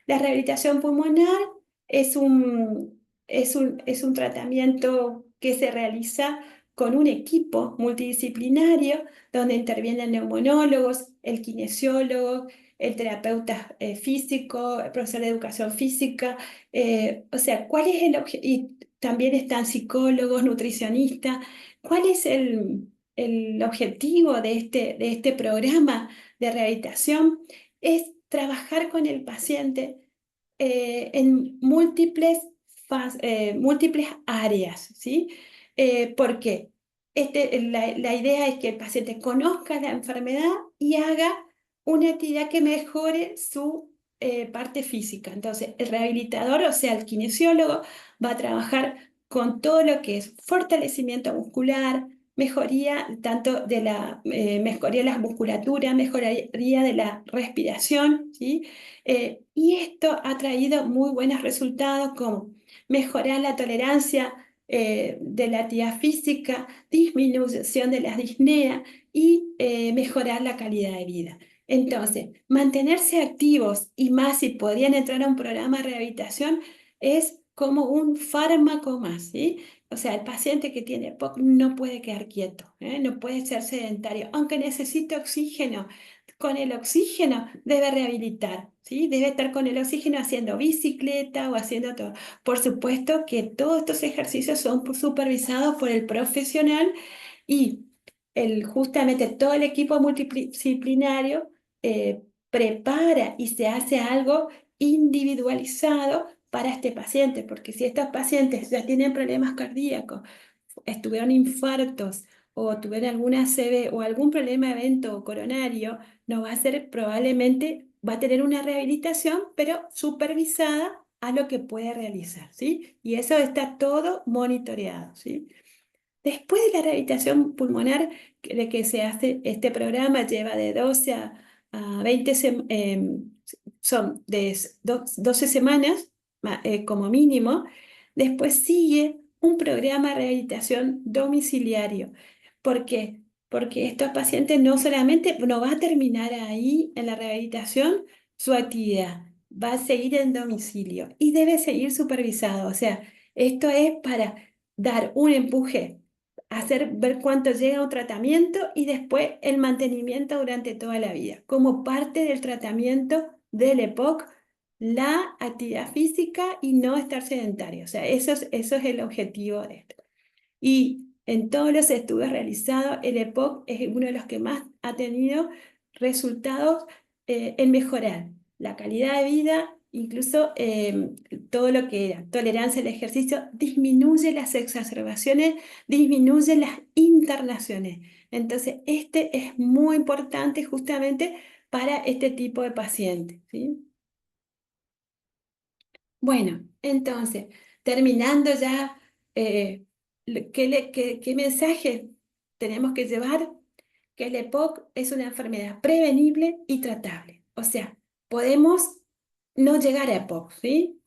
La rehabilitación pulmonar es un tratamiento que se realiza con un equipo multidisciplinario donde intervienen neumonólogos, el kinesiólogo, el terapeuta físico, el profesor de educación física. O sea, ¿cuál es el objetivo? Y también están psicólogos, nutricionistas. ¿Cuál es el objetivo de este programa de rehabilitación? Es trabajar con el paciente en múltiples áreas, ¿sí? Porque la idea es que el paciente conozca la enfermedad y haga una actividad que mejore su parte física. Entonces, el rehabilitador, o sea, el kinesiólogo, va a trabajar con todo lo que es fortalecimiento muscular, mejoría tanto de mejoría de la musculatura, mejoría de la respiración, ¿sí? Y esto ha traído muy buenos resultados como mejorar la tolerancia de la actividad física, disminución de la disnea y mejorar la calidad de vida. Entonces, mantenerse activos y más si podrían entrar a un programa de rehabilitación es como un fármaco más, ¿sí? O sea, el paciente que tiene POC no puede quedar quieto, ¿eh? No puede ser sedentario, aunque necesite oxígeno. Con el oxígeno debe rehabilitar, ¿sí? Debe estar con el oxígeno haciendo bicicleta o haciendo todo. Por supuesto que todos estos ejercicios son supervisados por el profesional y justamente todo el equipo multidisciplinario prepara y se hace algo individualizado para este paciente, porque si estos pacientes ya tienen problemas cardíacos, tuvieron infartos o tuvieron alguna ACV o algún problema evento coronario, no va a ser probablemente, va a tener una rehabilitación, pero supervisada a lo que puede realizar, ¿sí? Y eso está todo monitoreado, ¿sí? Después de la rehabilitación pulmonar, de que se hace este programa, lleva de 12 a 20, son de 12 semanas como mínimo. Después sigue un programa de rehabilitación domiciliario. ¿Por qué? Porque estos pacientes no solamente no va a terminar ahí en la rehabilitación su actividad, va a seguir en domicilio y debe seguir supervisado. O sea, esto es para dar un empuje, hacer ver cuánto llega un tratamiento y después el mantenimiento durante toda la vida. Como parte del tratamiento del EPOC, la actividad física y no estar sedentario. O sea, eso es el objetivo de esto. Y en todos los estudios realizados, el EPOC es uno de los que más ha tenido resultados en mejorar la calidad de vida, incluso todo lo que era tolerancia al ejercicio, disminuye las exacerbaciones, disminuye las internaciones. Entonces, este es muy importante justamente para este tipo de pacientes, ¿sí? Bueno, entonces, terminando ya, ¿qué mensaje tenemos que llevar? Que el EPOC es una enfermedad prevenible y tratable. O sea, podemos no llegar a EPOC, ¿sí?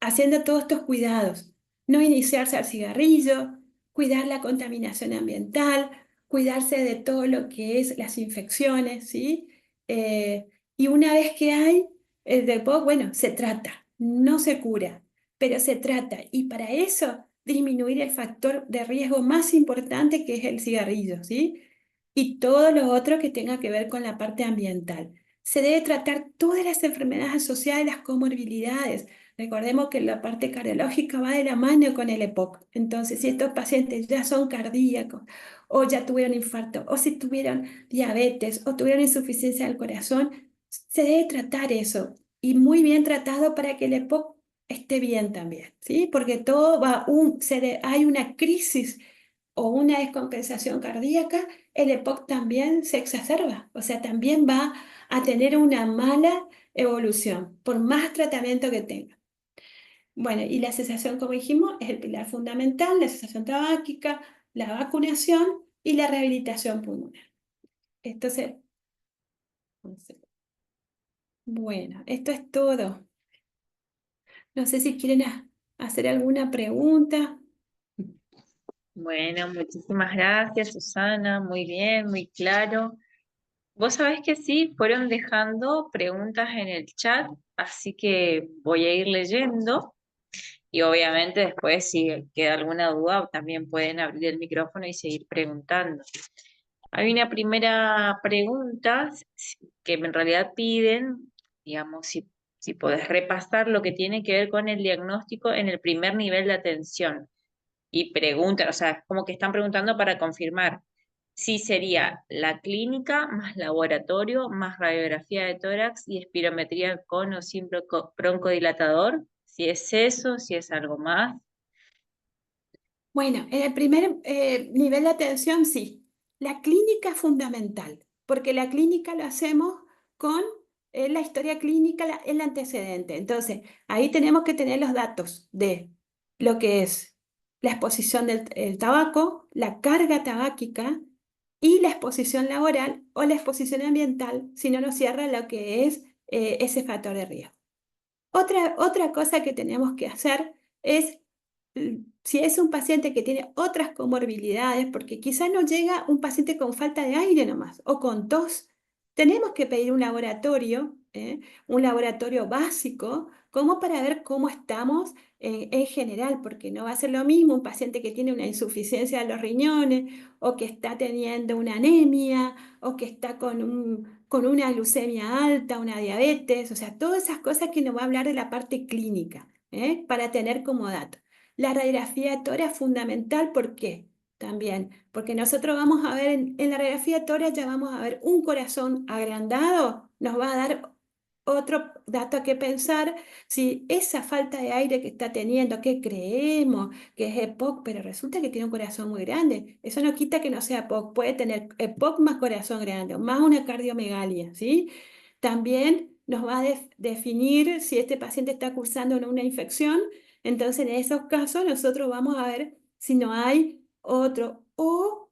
Haciendo todos estos cuidados. No iniciarse al cigarrillo, cuidar la contaminación ambiental, cuidarse de todo lo que es las infecciones, ¿sí? Y una vez que hay el EPOC, bueno, se trata, no se cura, pero se trata. Y para eso disminuir el factor de riesgo más importante que es el cigarrillo, ¿sí? Y todo lo otro que tenga que ver con la parte ambiental. Se debe tratar todas las enfermedades asociadas a las comorbilidades, Recordemos que la parte cardiológica va de la mano con el EPOC. Entonces, si estos pacientes ya son cardíacos, o ya tuvieron infarto, o si tuvieron diabetes, o tuvieron insuficiencia del corazón, se debe tratar eso. Y muy bien tratado para que el EPOC esté bien también, ¿sí? Porque todo va, hay una crisis o una descompensación cardíaca, el EPOC también se exacerba, o sea, también va a tener una mala evolución, por más tratamiento que tenga. Bueno, y la cesación, como dijimos, es el pilar fundamental, la cesación tabáquica, la vacunación y la rehabilitación pulmonar. Entonces, bueno, esto es todo. No sé si quieren hacer alguna pregunta. Bueno, muchísimas gracias, Susana. Muy bien, muy claro. Vos sabés que sí, fueron dejando preguntas en el chat, así que voy a ir leyendo y obviamente después si queda alguna duda también pueden abrir el micrófono y seguir preguntando. Hay una primera pregunta que en realidad piden, digamos, si podés repasar lo que tiene que ver con el diagnóstico en el primer nivel de atención. Y preguntan, o sea, es como que están preguntando para confirmar si sería la clínica más laboratorio, más radiografía de tórax y espirometría con o sin broncodilatador, si es eso, si es algo más. Bueno, en el primer nivel de atención, sí. La clínica es fundamental, porque la clínica lo hacemos con la historia clínica, el antecedente. Entonces, ahí tenemos que tener los datos de lo que es la exposición del el tabaco, la carga tabáquica y la exposición laboral o la exposición ambiental, si no nos cierra lo que es ese factor de riesgo. Otra cosa que tenemos que hacer es, si es un paciente que tiene otras comorbilidades, porque quizás no llega un paciente con falta de aire nomás o con tos, tenemos que pedir un laboratorio básico, como para ver cómo estamos en general, porque no va a ser lo mismo un paciente que tiene una insuficiencia de los riñones o que está teniendo una anemia o que está con una glucemia alta, una diabetes, o sea, todas esas cosas que nos va a hablar de la parte clínica, para tener como dato. La radiografía de tórax es fundamental, ¿por qué? También, porque nosotros vamos a ver en la radiografía de tórax ya vamos a ver un corazón agrandado, nos va a dar otro dato a que pensar, si esa falta de aire que está teniendo, que creemos que es EPOC, pero resulta que tiene un corazón muy grande, eso no quita que no sea EPOC, puede tener EPOC más corazón grande, más una cardiomegalia, ¿sí? También nos va a definir si este paciente está cursando una infección, entonces en esos casos nosotros vamos a ver si no hay otro, o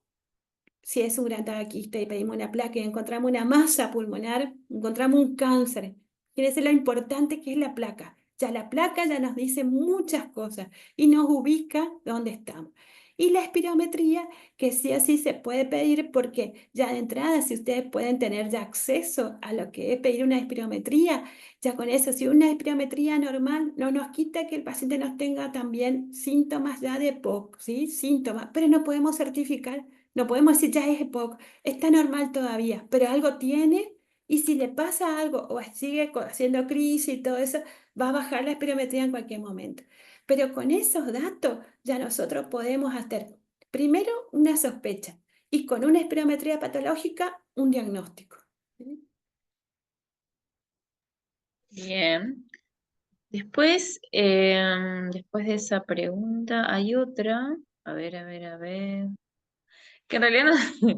si es un gran tabaquista y pedimos una placa y encontramos una masa pulmonar, encontramos un cáncer. Quiere decir lo importante que es la placa. Ya la placa ya nos dice muchas cosas y nos ubica dónde estamos. Y la espirometría, que sí o sí se puede pedir porque ya de entrada, si ustedes pueden tener ya acceso a lo que es pedir una espirometría, ya con eso, si una espirometría normal no nos quita que el paciente nos tenga también síntomas ya de POC, ¿sí? Síntomas, pero no podemos certificar, no podemos decir ya es EPOC, está normal todavía, pero algo tiene y si le pasa algo o sigue haciendo crisis y todo eso, va a bajar la espirometría en cualquier momento. Pero con esos datos ya nosotros podemos hacer primero una sospecha y con una espirometría patológica un diagnóstico. ¿Sí? Bien. Después, después de esa pregunta, hay otra. A ver. Que en realidad no,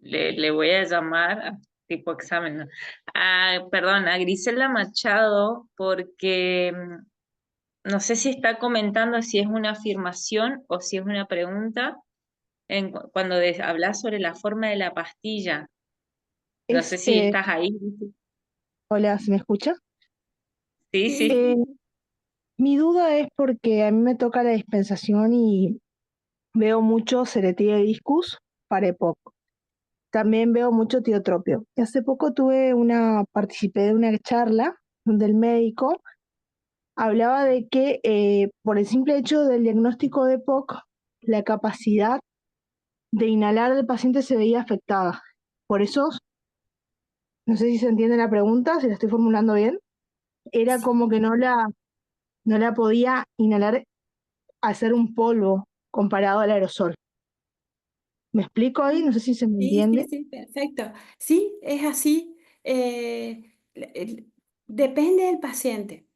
le voy a llamar tipo examen, ¿no? Perdón, a Griselda Machado, porque no sé si está comentando si es una afirmación o si es una pregunta cuando hablas sobre la forma de la pastilla. No sé Es, si estás ahí. hola, ¿se me escucha? Sí, sí. Eh, Mi duda es porque a mí me toca la dispensación y veo mucho Ceretia discus para EPOC. También veo mucho tiotropio. Y hace poco participé de una charla donde el médico hablaba de que por el simple hecho del diagnóstico de EPOC, la capacidad de inhalar del paciente se veía afectada. Por eso, no sé si se entiende la pregunta, si la estoy formulando bien, era como que no la podía inhalar al ser un polvo comparado al aerosol. ¿Me explico ahí? No sé si se me Sí, sí, entiende. sí, perfecto. Sí, es así. Depende del paciente.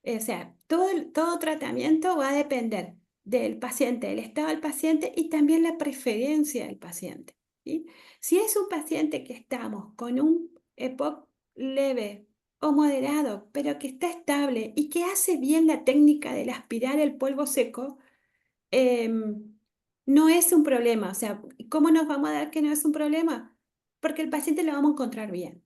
O sea, todo tratamiento va a depender del paciente, del estado del paciente y también la preferencia del paciente, ¿sí? Si es un paciente que estamos con un EPOC leve o moderado, pero que está estable y que hace bien la técnica del aspirar el polvo seco, no es un problema. O sea, ¿cómo nos vamos a dar que no es un problema? Porque el paciente lo vamos a encontrar bien.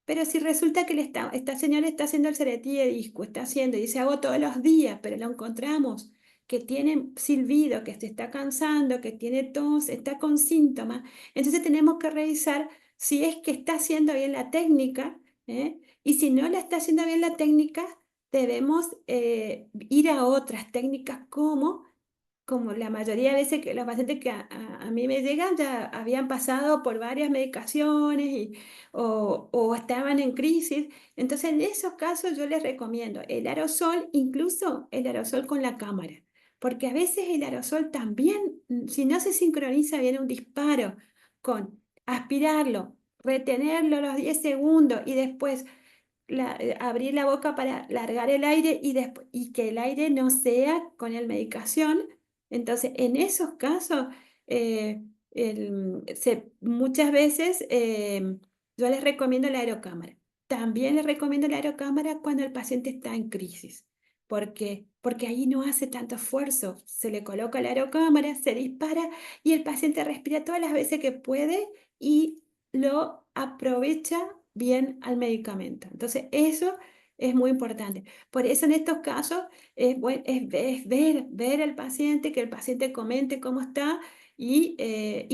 Pero si resulta que esta señora está haciendo el ceretí de disco, está haciendo, y dice, hago todos los días, pero lo encontramos que tiene silbido, que se está cansando, que tiene tos, está con síntomas, entonces tenemos que revisar si es que está haciendo bien la técnica, ¿eh? Y si no la está haciendo bien la técnica, debemos ir a otras técnicas como la mayoría de veces que los pacientes que a mí me llegan ya habían pasado por varias medicaciones o estaban en crisis. Entonces, en esos casos yo les recomiendo el aerosol, incluso el aerosol con la cámara, porque a veces el aerosol también, si no se sincroniza bien un disparo con aspirarlo, retenerlo los 10 segundos y después abrir la boca para largar el aire y que el aire no sea con la medicación. Entonces, en esos casos, eh, muchas veces yo les recomiendo la aerocámara. También les recomiendo la aerocámara cuando el paciente está en crisis. ¿Por qué? Porque ahí no hace tanto esfuerzo. Se le coloca la aerocámara, se dispara y el paciente respira todas las veces que puede y lo aprovecha bien al medicamento. Entonces, eso es muy importante. Por eso en estos casos es ver al paciente, que el paciente comente cómo está y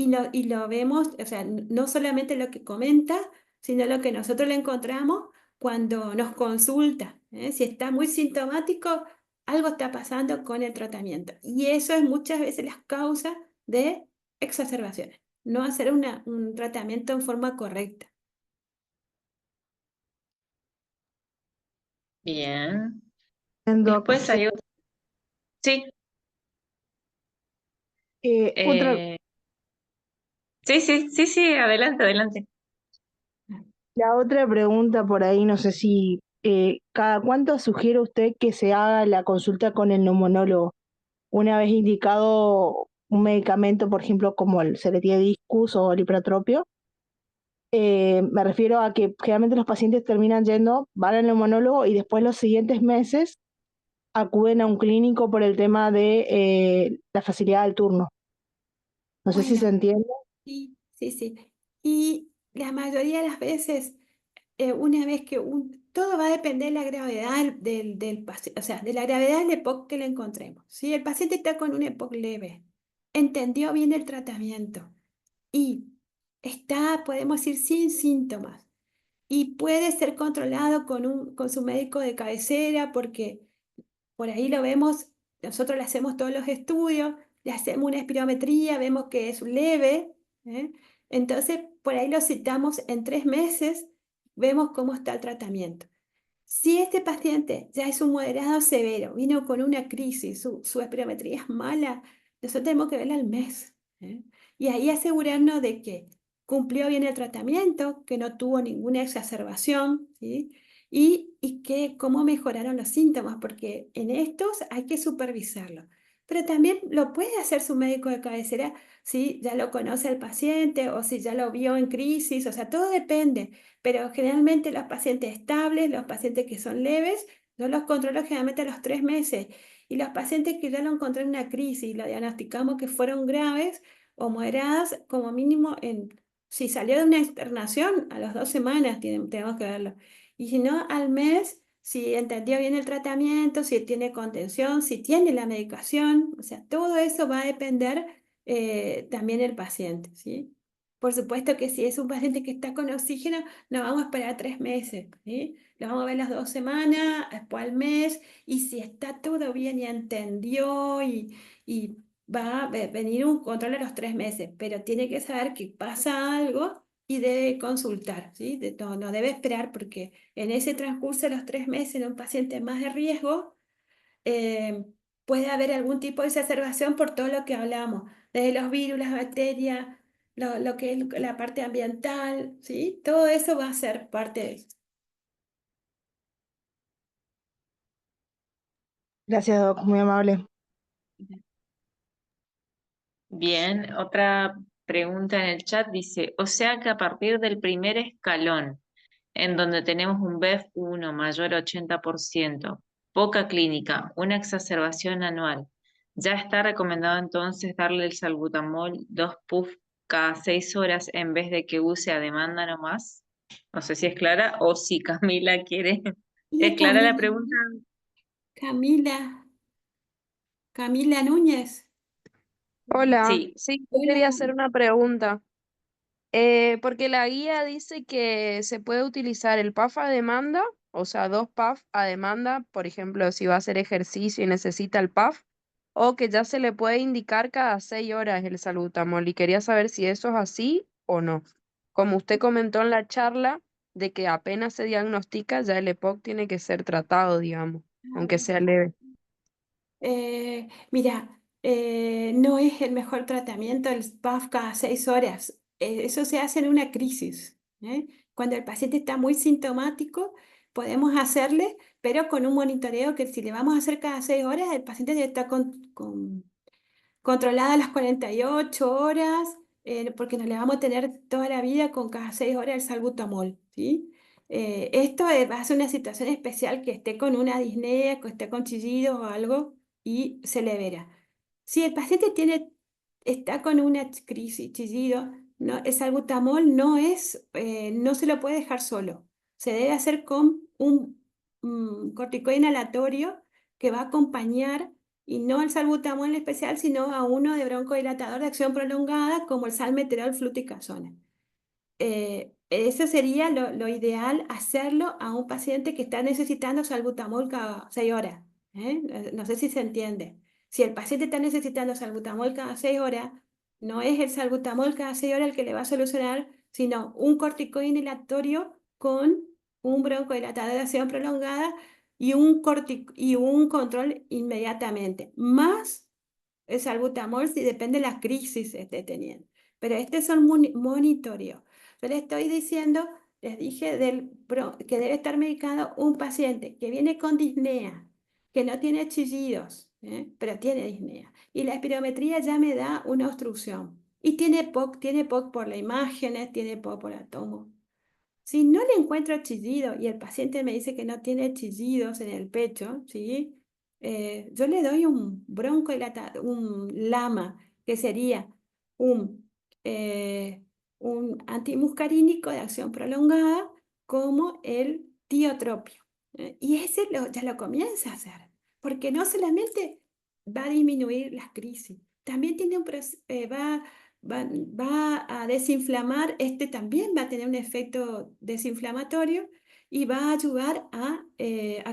lo vemos, o sea, no solamente lo que comenta, sino lo que nosotros le encontramos cuando nos consulta. ¿Eh? Si está muy sintomático, algo está pasando con el tratamiento. Y eso es muchas veces las causas de exacerbaciones, no hacer un tratamiento en forma correcta. Bien. Bien, Doc. Después hay otro. Sí, Otra, eh, sí, adelante, adelante. la otra pregunta por ahí, no sé si cada cuánto sugiere usted que se haga la consulta con el neumonólogo. Una vez indicado un medicamento, por ejemplo, como el Celetiadiscus o el Hipratropio, me refiero a que generalmente los pacientes terminan yendo, van al neumonólogo y después los siguientes meses acuden a un clínico por el tema de la facilidad del turno. No sé si se Bueno, entiende. sí, sí, sí. Y la mayoría de las veces, una vez que todo va a depender de la gravedad del paciente, o sea, de la gravedad del EPOC que le encontremos. Si el paciente está con un EPOC leve, entendió bien el tratamiento y está, podemos decir, sin síntomas y puede ser controlado con su médico de cabecera porque por ahí lo vemos, nosotros le hacemos todos los estudios, le hacemos una espirometría, vemos que es leve, ¿eh? Entonces por ahí lo citamos en 3 meses, vemos cómo está el tratamiento. Si este paciente ya es un moderado severo, vino con una crisis, su espirometría es mala, nosotros tenemos que verla al mes, ¿eh? Y ahí asegurarnos de que cumplió bien el tratamiento, que no tuvo ninguna exacerbación, ¿sí? Y que cómo mejoraron los síntomas, porque en estos hay que supervisarlo. Pero también lo puede hacer su médico de cabecera si ya lo conoce el paciente o si ya lo vio en crisis, o sea, todo depende. Pero generalmente los pacientes estables, los pacientes que son leves, yo los controlo generalmente a los 3 meses. Y los pacientes que ya lo encontré en una crisis y lo diagnosticamos que fueron graves o moderadas, como mínimo si salió de una internación, a las 2 semanas tenemos que verlo. Y si no, al mes, si entendió bien el tratamiento, si tiene contención, si tiene la medicación, o sea, todo eso va a depender también del paciente, ¿sí? Por supuesto que si es un paciente que está con oxígeno, no vamos a esperar 3 meses, ¿sí? Lo vamos a ver las 2 semanas, después al mes, y si está todo bien y entendió y va a venir un control a los 3 meses, pero tiene que saber que pasa algo y debe consultar, ¿sí? No debe esperar porque en ese transcurso de los 3 meses en un paciente más de riesgo, puede haber algún tipo de exacerbación por todo lo que hablamos, desde los virus, las bacterias, lo que es la parte ambiental, ¿sí? Todo eso va a ser parte de eso. Gracias, Doc, muy amable. Bien, otra pregunta en el chat dice, o sea que a partir del primer escalón, en donde tenemos un BEF1 mayor a 80%, poca clínica, una exacerbación anual, ¿ya está recomendado entonces darle el salbutamol 2 puff cada 6 horas en vez de que use a demanda nomás? No sé si es clara o si Camila quiere. Y ¿Es clara la pregunta? Camila, Camila Núñez. Hola, Sí. sí, yo Hola, quería hacer una pregunta. Porque la guía dice que se puede utilizar el PAF a demanda, o sea, 2 PAF a demanda, por ejemplo, si va a hacer ejercicio y necesita el PAF, o que ya se le puede indicar cada 6 horas el salbutamol. Y quería saber si eso es así o no. Como usted comentó en la charla, de que apenas se diagnostica, ya el EPOC tiene que ser tratado, digamos, aunque sea leve. Mira, no es el mejor tratamiento el PAF cada 6 horas. Eso se hace en una crisis, ¿eh? Cuando el paciente está muy sintomático, podemos hacerle, pero con un monitoreo que si le vamos a hacer cada 6 horas, el paciente debe estar controlada las 48 horas, porque no le vamos a tener toda la vida con cada 6 horas el salbutamol, ¿sí? Esto va a ser una situación especial que esté con una disnea, que esté con chillidos o algo y se le verá. Si el paciente está con una crisis, chillido, no, el salbutamol no se lo puede dejar solo. Se debe hacer con un corticoide inhalatorio que va a acompañar y no al salbutamol en especial, sino a uno de broncodilatador de acción prolongada como el salmeterol fluticasona. Eso sería lo ideal, hacerlo a un paciente que está necesitando salbutamol cada 6 horas. No sé si se entiende. Si el paciente está necesitando salbutamol cada 6 horas, no es el salbutamol cada 6 horas el que le va a solucionar, sino un corticoide inhalatorio con un broncodilatador de acción prolongada y un control inmediatamente, más el salbutamol si depende de la crisis que esté teniendo. Pero este es un monitoreo. Yo les dije que debe estar medicado un paciente que viene con disnea, que no tiene chillidos, pero tiene disnea. Y la espirometría ya me da una obstrucción. Y tiene POC por las imágenes, tiene POC por atomo. Si no le encuentro chillido y el paciente me dice que no tiene chillidos en el pecho, ¿sí? Yo le doy un un LAMA, que sería un, eh, un antimuscarínico de acción prolongada como el tiotropio. Y ese ya lo comienza a hacer, porque no solamente va a disminuir las crisis, también tiene va a desinflamar, este también va a tener un efecto desinflamatorio y va a ayudar a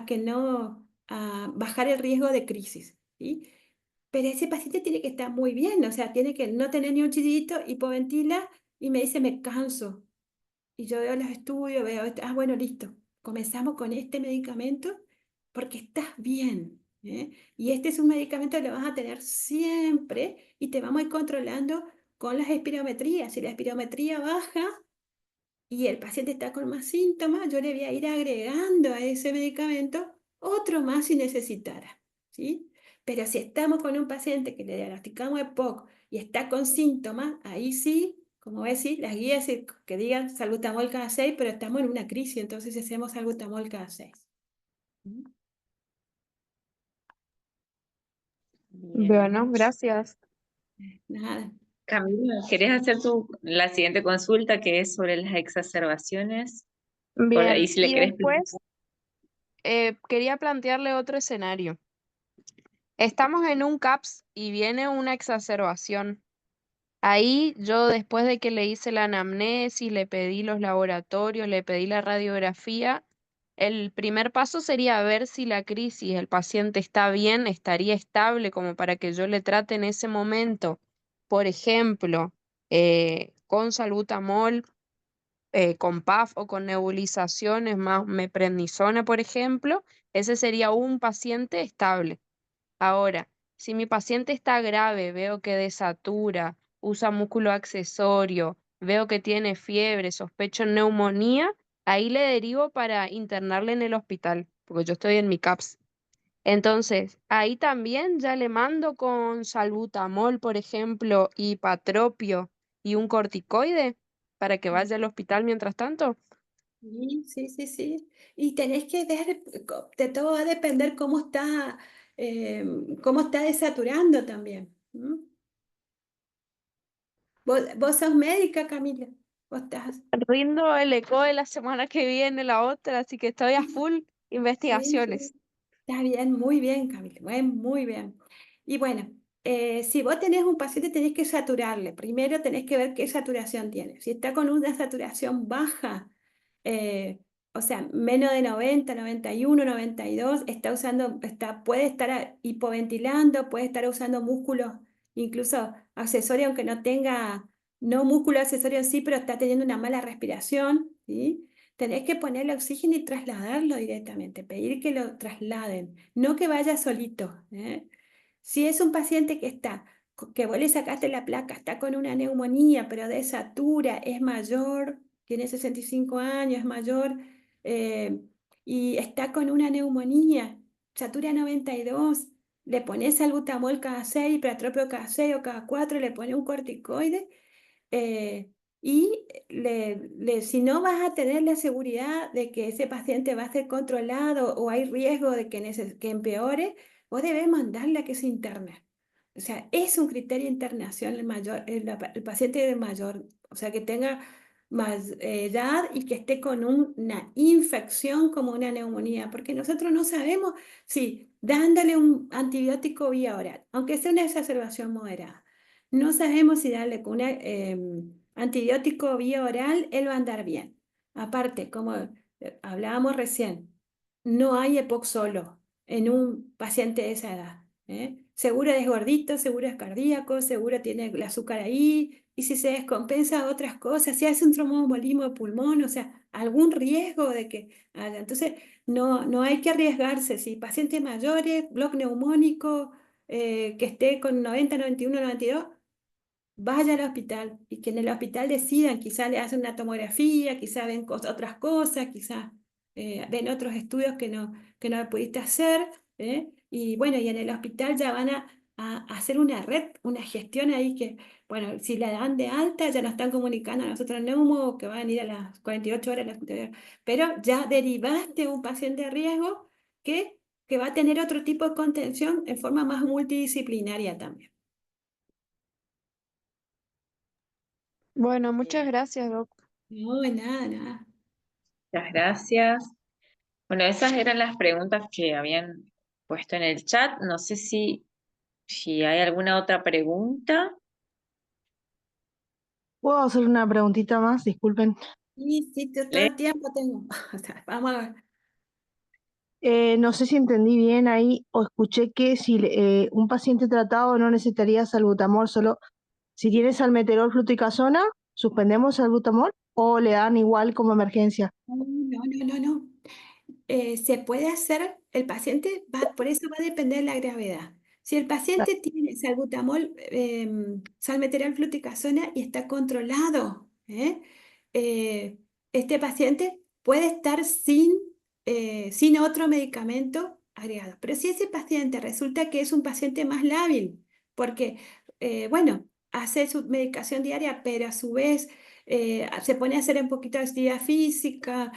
que no, a bajar el riesgo de crisis, ¿sí? Pero ese paciente tiene que estar muy bien, o sea, tiene que no tener ni un chillito, hipoventila y me dice, me canso. Y yo veo los estudios, bueno, listo, comenzamos con este medicamento porque estás bien, ¿eh? Y este es un medicamento que lo vas a tener siempre y te vamos a ir controlando con las espirometrías. Si la espirometría baja y el paciente está con más síntomas, yo le voy a ir agregando a ese medicamento otro más si necesitara, ¿sí? Pero si estamos con un paciente que le diagnosticamos EPOC y está con síntomas, ahí sí, como decir, las guías que digan salbutamol cada 6, pero estamos en una crisis, entonces hacemos salbutamol cada 6. Bueno, gracias. Nada. Camila, ¿querés hacer la siguiente consulta que es sobre las exacerbaciones? Por ahí Bien, si le y querés después preguntar. quería plantearle otro escenario. Estamos en un CAPS y viene una exacerbación. Ahí yo después de que le hice la anamnesis, le pedí los laboratorios, le pedí la radiografía, el primer paso sería ver si la crisis, el paciente está bien, estaría estable como para que yo le trate en ese momento, por ejemplo, con salbutamol, con PAF o con nebulizaciones más meprednisona, por ejemplo, Ese sería un paciente estable. Ahora, si mi paciente está grave, veo que desatura, usa músculo accesorio, veo que tiene fiebre, sospecho neumonía, ahí le derivo para internarle en el hospital, porque yo estoy en mi CAPS. Entonces, ahí también ya le mando con salbutamol, por ejemplo, y patropio y un corticoide para que vaya al hospital mientras tanto. Sí, sí, sí, sí. Y tenés que ver, de todo va a depender cómo está desaturando también. ¿M? Vos sos médica, Camila. Vos estás. Rindo el eco de la semana que viene, la otra, así que estoy a full Sí, investigaciones. sí. Está bien, muy bien, Camila, muy bien. Y bueno, si vos tenés un paciente, tenés que saturarle. Primero tenés que ver qué saturación tiene. Si está con una saturación baja, eh, o sea, menos de 90, 91, 92, puede estar hipoventilando, puede estar usando músculos, incluso accesorio, aunque no tenga, no músculo accesorio en sí, pero está teniendo una mala respiración, ¿sí? Tenés que ponerle oxígeno y trasladarlo directamente, pedir que lo trasladen, no que vaya solito, ¿eh? Si es un paciente que vos le sacaste la placa, está con una neumonía, pero desatura, es mayor, tiene 65 años, es mayor, eh, y está con una neumonía, satura 92, le pones salbutamol cada 6, pratropio cada 6 o cada 4, le pones un corticoide, eh, y si no vas a tener la seguridad de que ese paciente va a ser controlado o hay riesgo de que empeore, vos debés mandarle a que se interne. O sea, es un criterio de internación el paciente de mayor, o sea, que tenga más edad y que esté con una infección como una neumonía, porque nosotros no sabemos si dándole un antibiótico vía oral, aunque sea una exacerbación moderada. No sabemos si darle con un antibiótico vía oral, él va a andar bien. Aparte, como hablábamos recién, no hay EPOC solo en un paciente de esa edad, ¿eh? Seguro es gordito, seguro es cardíaco, seguro tiene el azúcar ahí, y si se descompensa otras cosas, si hace un tromboembolismo de pulmón, o sea, algún riesgo de que haya. Entonces, no hay que arriesgarse. Si pacientes mayores, bloque neumónico, que esté con 90, 91, 92, vaya al hospital y que en el hospital decidan, quizá le hacen una tomografía, quizá ven otras cosas, quizá ven otros estudios que no pudiste hacer, ¿eh? Y bueno, y en el hospital ya van a hacer una red, una gestión ahí que, bueno, si la dan de alta, ya nos están comunicando a nosotros neumo que van a ir a las 48 horas, pero ya derivaste un paciente de riesgo que va a tener otro tipo de contención en forma más multidisciplinaria también. Bueno, muchas Bien, gracias, Doc. No, nada, nada. muchas gracias. Bueno, esas eran las preguntas que habían puesto en el chat. No sé si hay alguna otra pregunta. ¿Puedo hacer una preguntita más? Disculpen. Sí, sí, todo el tiempo tengo. O sea, vamos a ver. No sé si entendí bien ahí o escuché que si un paciente tratado no necesitaría salbutamol, solo si tiene salmeterol, fluticasona, suspendemos salbutamol o le dan igual como emergencia. No, no, no, no. Se puede hacer, por eso va a depender de la gravedad. Si el paciente tiene salbutamol, salmeterol, fluticasona y está controlado, este paciente puede estar sin otro medicamento agregado. Pero si ese paciente resulta que es un paciente más lábil, porque, bueno, hace su medicación diaria, pero a su vez se pone a hacer un poquito de actividad física,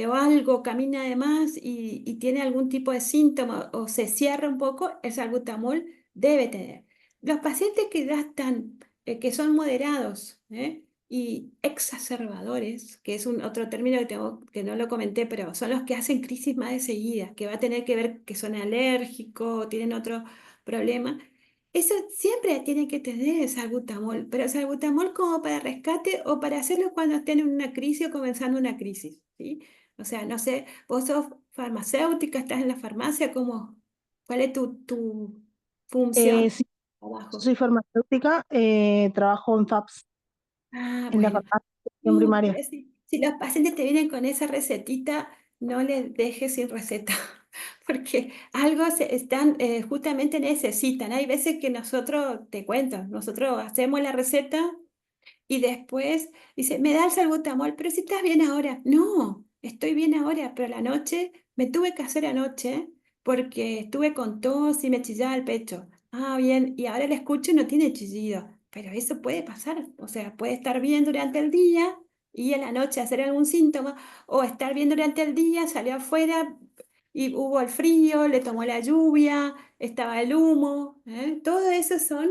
o algo, camina de más y tiene algún tipo de síntoma o se cierra un poco, el salbutamol debe tener. Los pacientes que ya están, que son moderados, y exacerbadores, que es otro término que no lo comenté, pero son los que hacen crisis más de seguida, que va a tener que ver que son alérgicos, tienen otro problema. Eso siempre tiene que tener el salbutamol, pero el salbutamol como para rescate o para hacerlo cuando estén en una crisis o comenzando una crisis, ¿sí? O sea, no sé, vos sos farmacéutica, estás en la farmacia, ¿cuál es tu función? Sí, yo Trabajo. soy farmacéutica, trabajo en FAPS, Ah, en la bueno. farmacia en No, pero primaria. si los pacientes te vienen con esa recetita, no les dejes sin receta. porque algo están, justamente necesitan. Hay veces que nosotros, te cuento, nosotros hacemos la receta y después dice, me da el salbutamol, pero si estás bien ahora. No, estoy bien ahora, pero la noche me tuve que hacer anoche porque estuve con tos y me chillaba el pecho. Ah, bien, y ahora la escucho y no tiene chillido, pero eso puede pasar, o sea, puede estar bien durante el día y en la noche hacer algún síntoma, o estar bien durante el día, salió afuera y hubo el frío, le tomó la lluvia, estaba el humo, todo eso son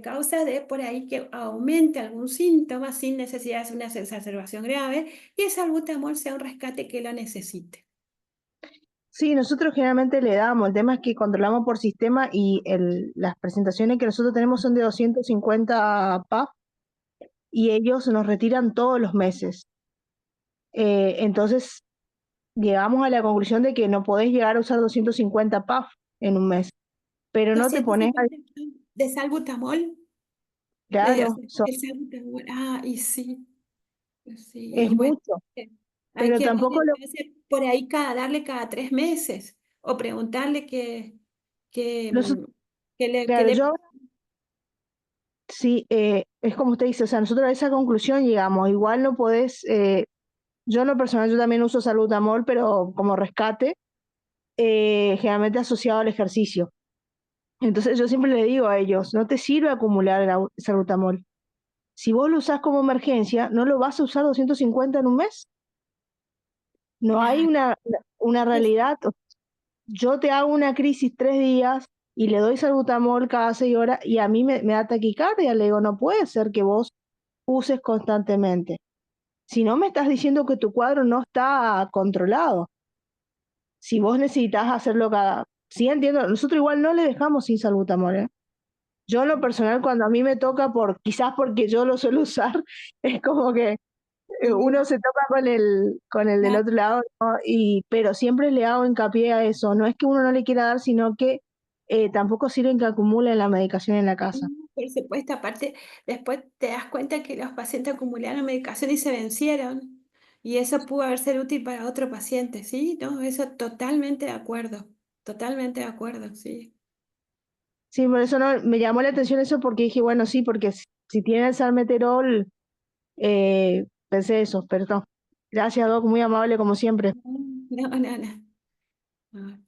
causas de por ahí que aumente algún síntoma sin necesidad de una exacerbación grave y el salbutamol sea un rescate que lo necesite. Sí, nosotros generalmente le damos, el tema es que controlamos por sistema y las presentaciones que nosotros tenemos son de 250 PAF y ellos nos retiran todos los meses. Entonces llegamos a la conclusión de que no podés llegar a usar 250 PAF en un mes, pero no te pones a 250 de salbutamol, claro, el salbutamol, y sí, sí, es y bueno, mucho, hay pero que ver tampoco lo, entonces por ahí darle cada 3 meses o preguntarle que, nosotros, que claro, le... yo sí, es como usted dice, o sea, nosotros a esa conclusión llegamos, igual no podés, yo en lo personal yo también uso salbutamol, pero como rescate, generalmente asociado al ejercicio. Entonces yo siempre le digo a ellos, no te sirve acumular el salbutamol. Si vos lo usás como emergencia, ¿no lo vas a usar 250 en un mes? No hay Claro, una realidad. Yo te hago una crisis 3 días y le doy salbutamol cada 6 horas y a mí me da taquicardia. Le digo, no puede ser que vos uses constantemente. Si no me estás diciendo que tu cuadro no está controlado. Si vos necesitas hacerlo cada... Sí, entiendo, nosotros igual no le dejamos sin salbutamol, ¿eh? Yo en lo personal, cuando a mí me toca, quizás porque yo lo suelo usar, es como que uno se toca con el del claro. otro lado, ¿no? Pero siempre le hago hincapié a eso. No es que uno no le quiera dar, sino que tampoco sirve que acumulen la medicación en la casa. Por supuesto, aparte, después te das cuenta que los pacientes acumularon medicación y se vencieron, y eso pudo haber sido útil para otro paciente, ¿sí? No, eso totalmente de acuerdo, sí. Sí, por eso no, me llamó la atención eso porque dije, bueno, sí, porque si tiene el salmeterol, pensé eso, pero no. Gracias, Doc, muy amable como siempre. No, no, no. No.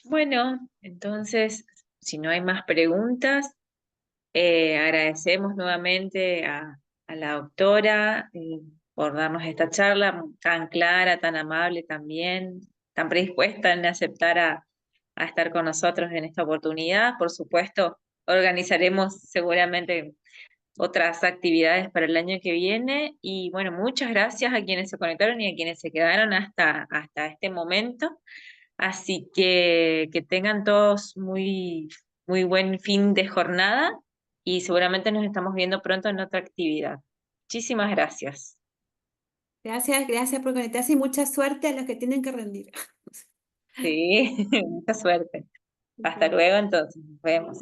Bueno, entonces, si no hay más preguntas, agradecemos nuevamente a la doctora por darnos esta charla tan clara, tan amable también, tan predispuesta en aceptar a estar con nosotros en esta oportunidad. Por supuesto, organizaremos seguramente otras actividades para el año que viene y bueno, muchas gracias a quienes se conectaron y a quienes se quedaron hasta este momento. Así que tengan todos muy buen fin de jornada y seguramente nos estamos viendo pronto en otra actividad. Muchísimas gracias. Gracias por conectarse y mucha suerte a los que tienen que rendir. Sí, mucha suerte. Hasta luego entonces, nos vemos.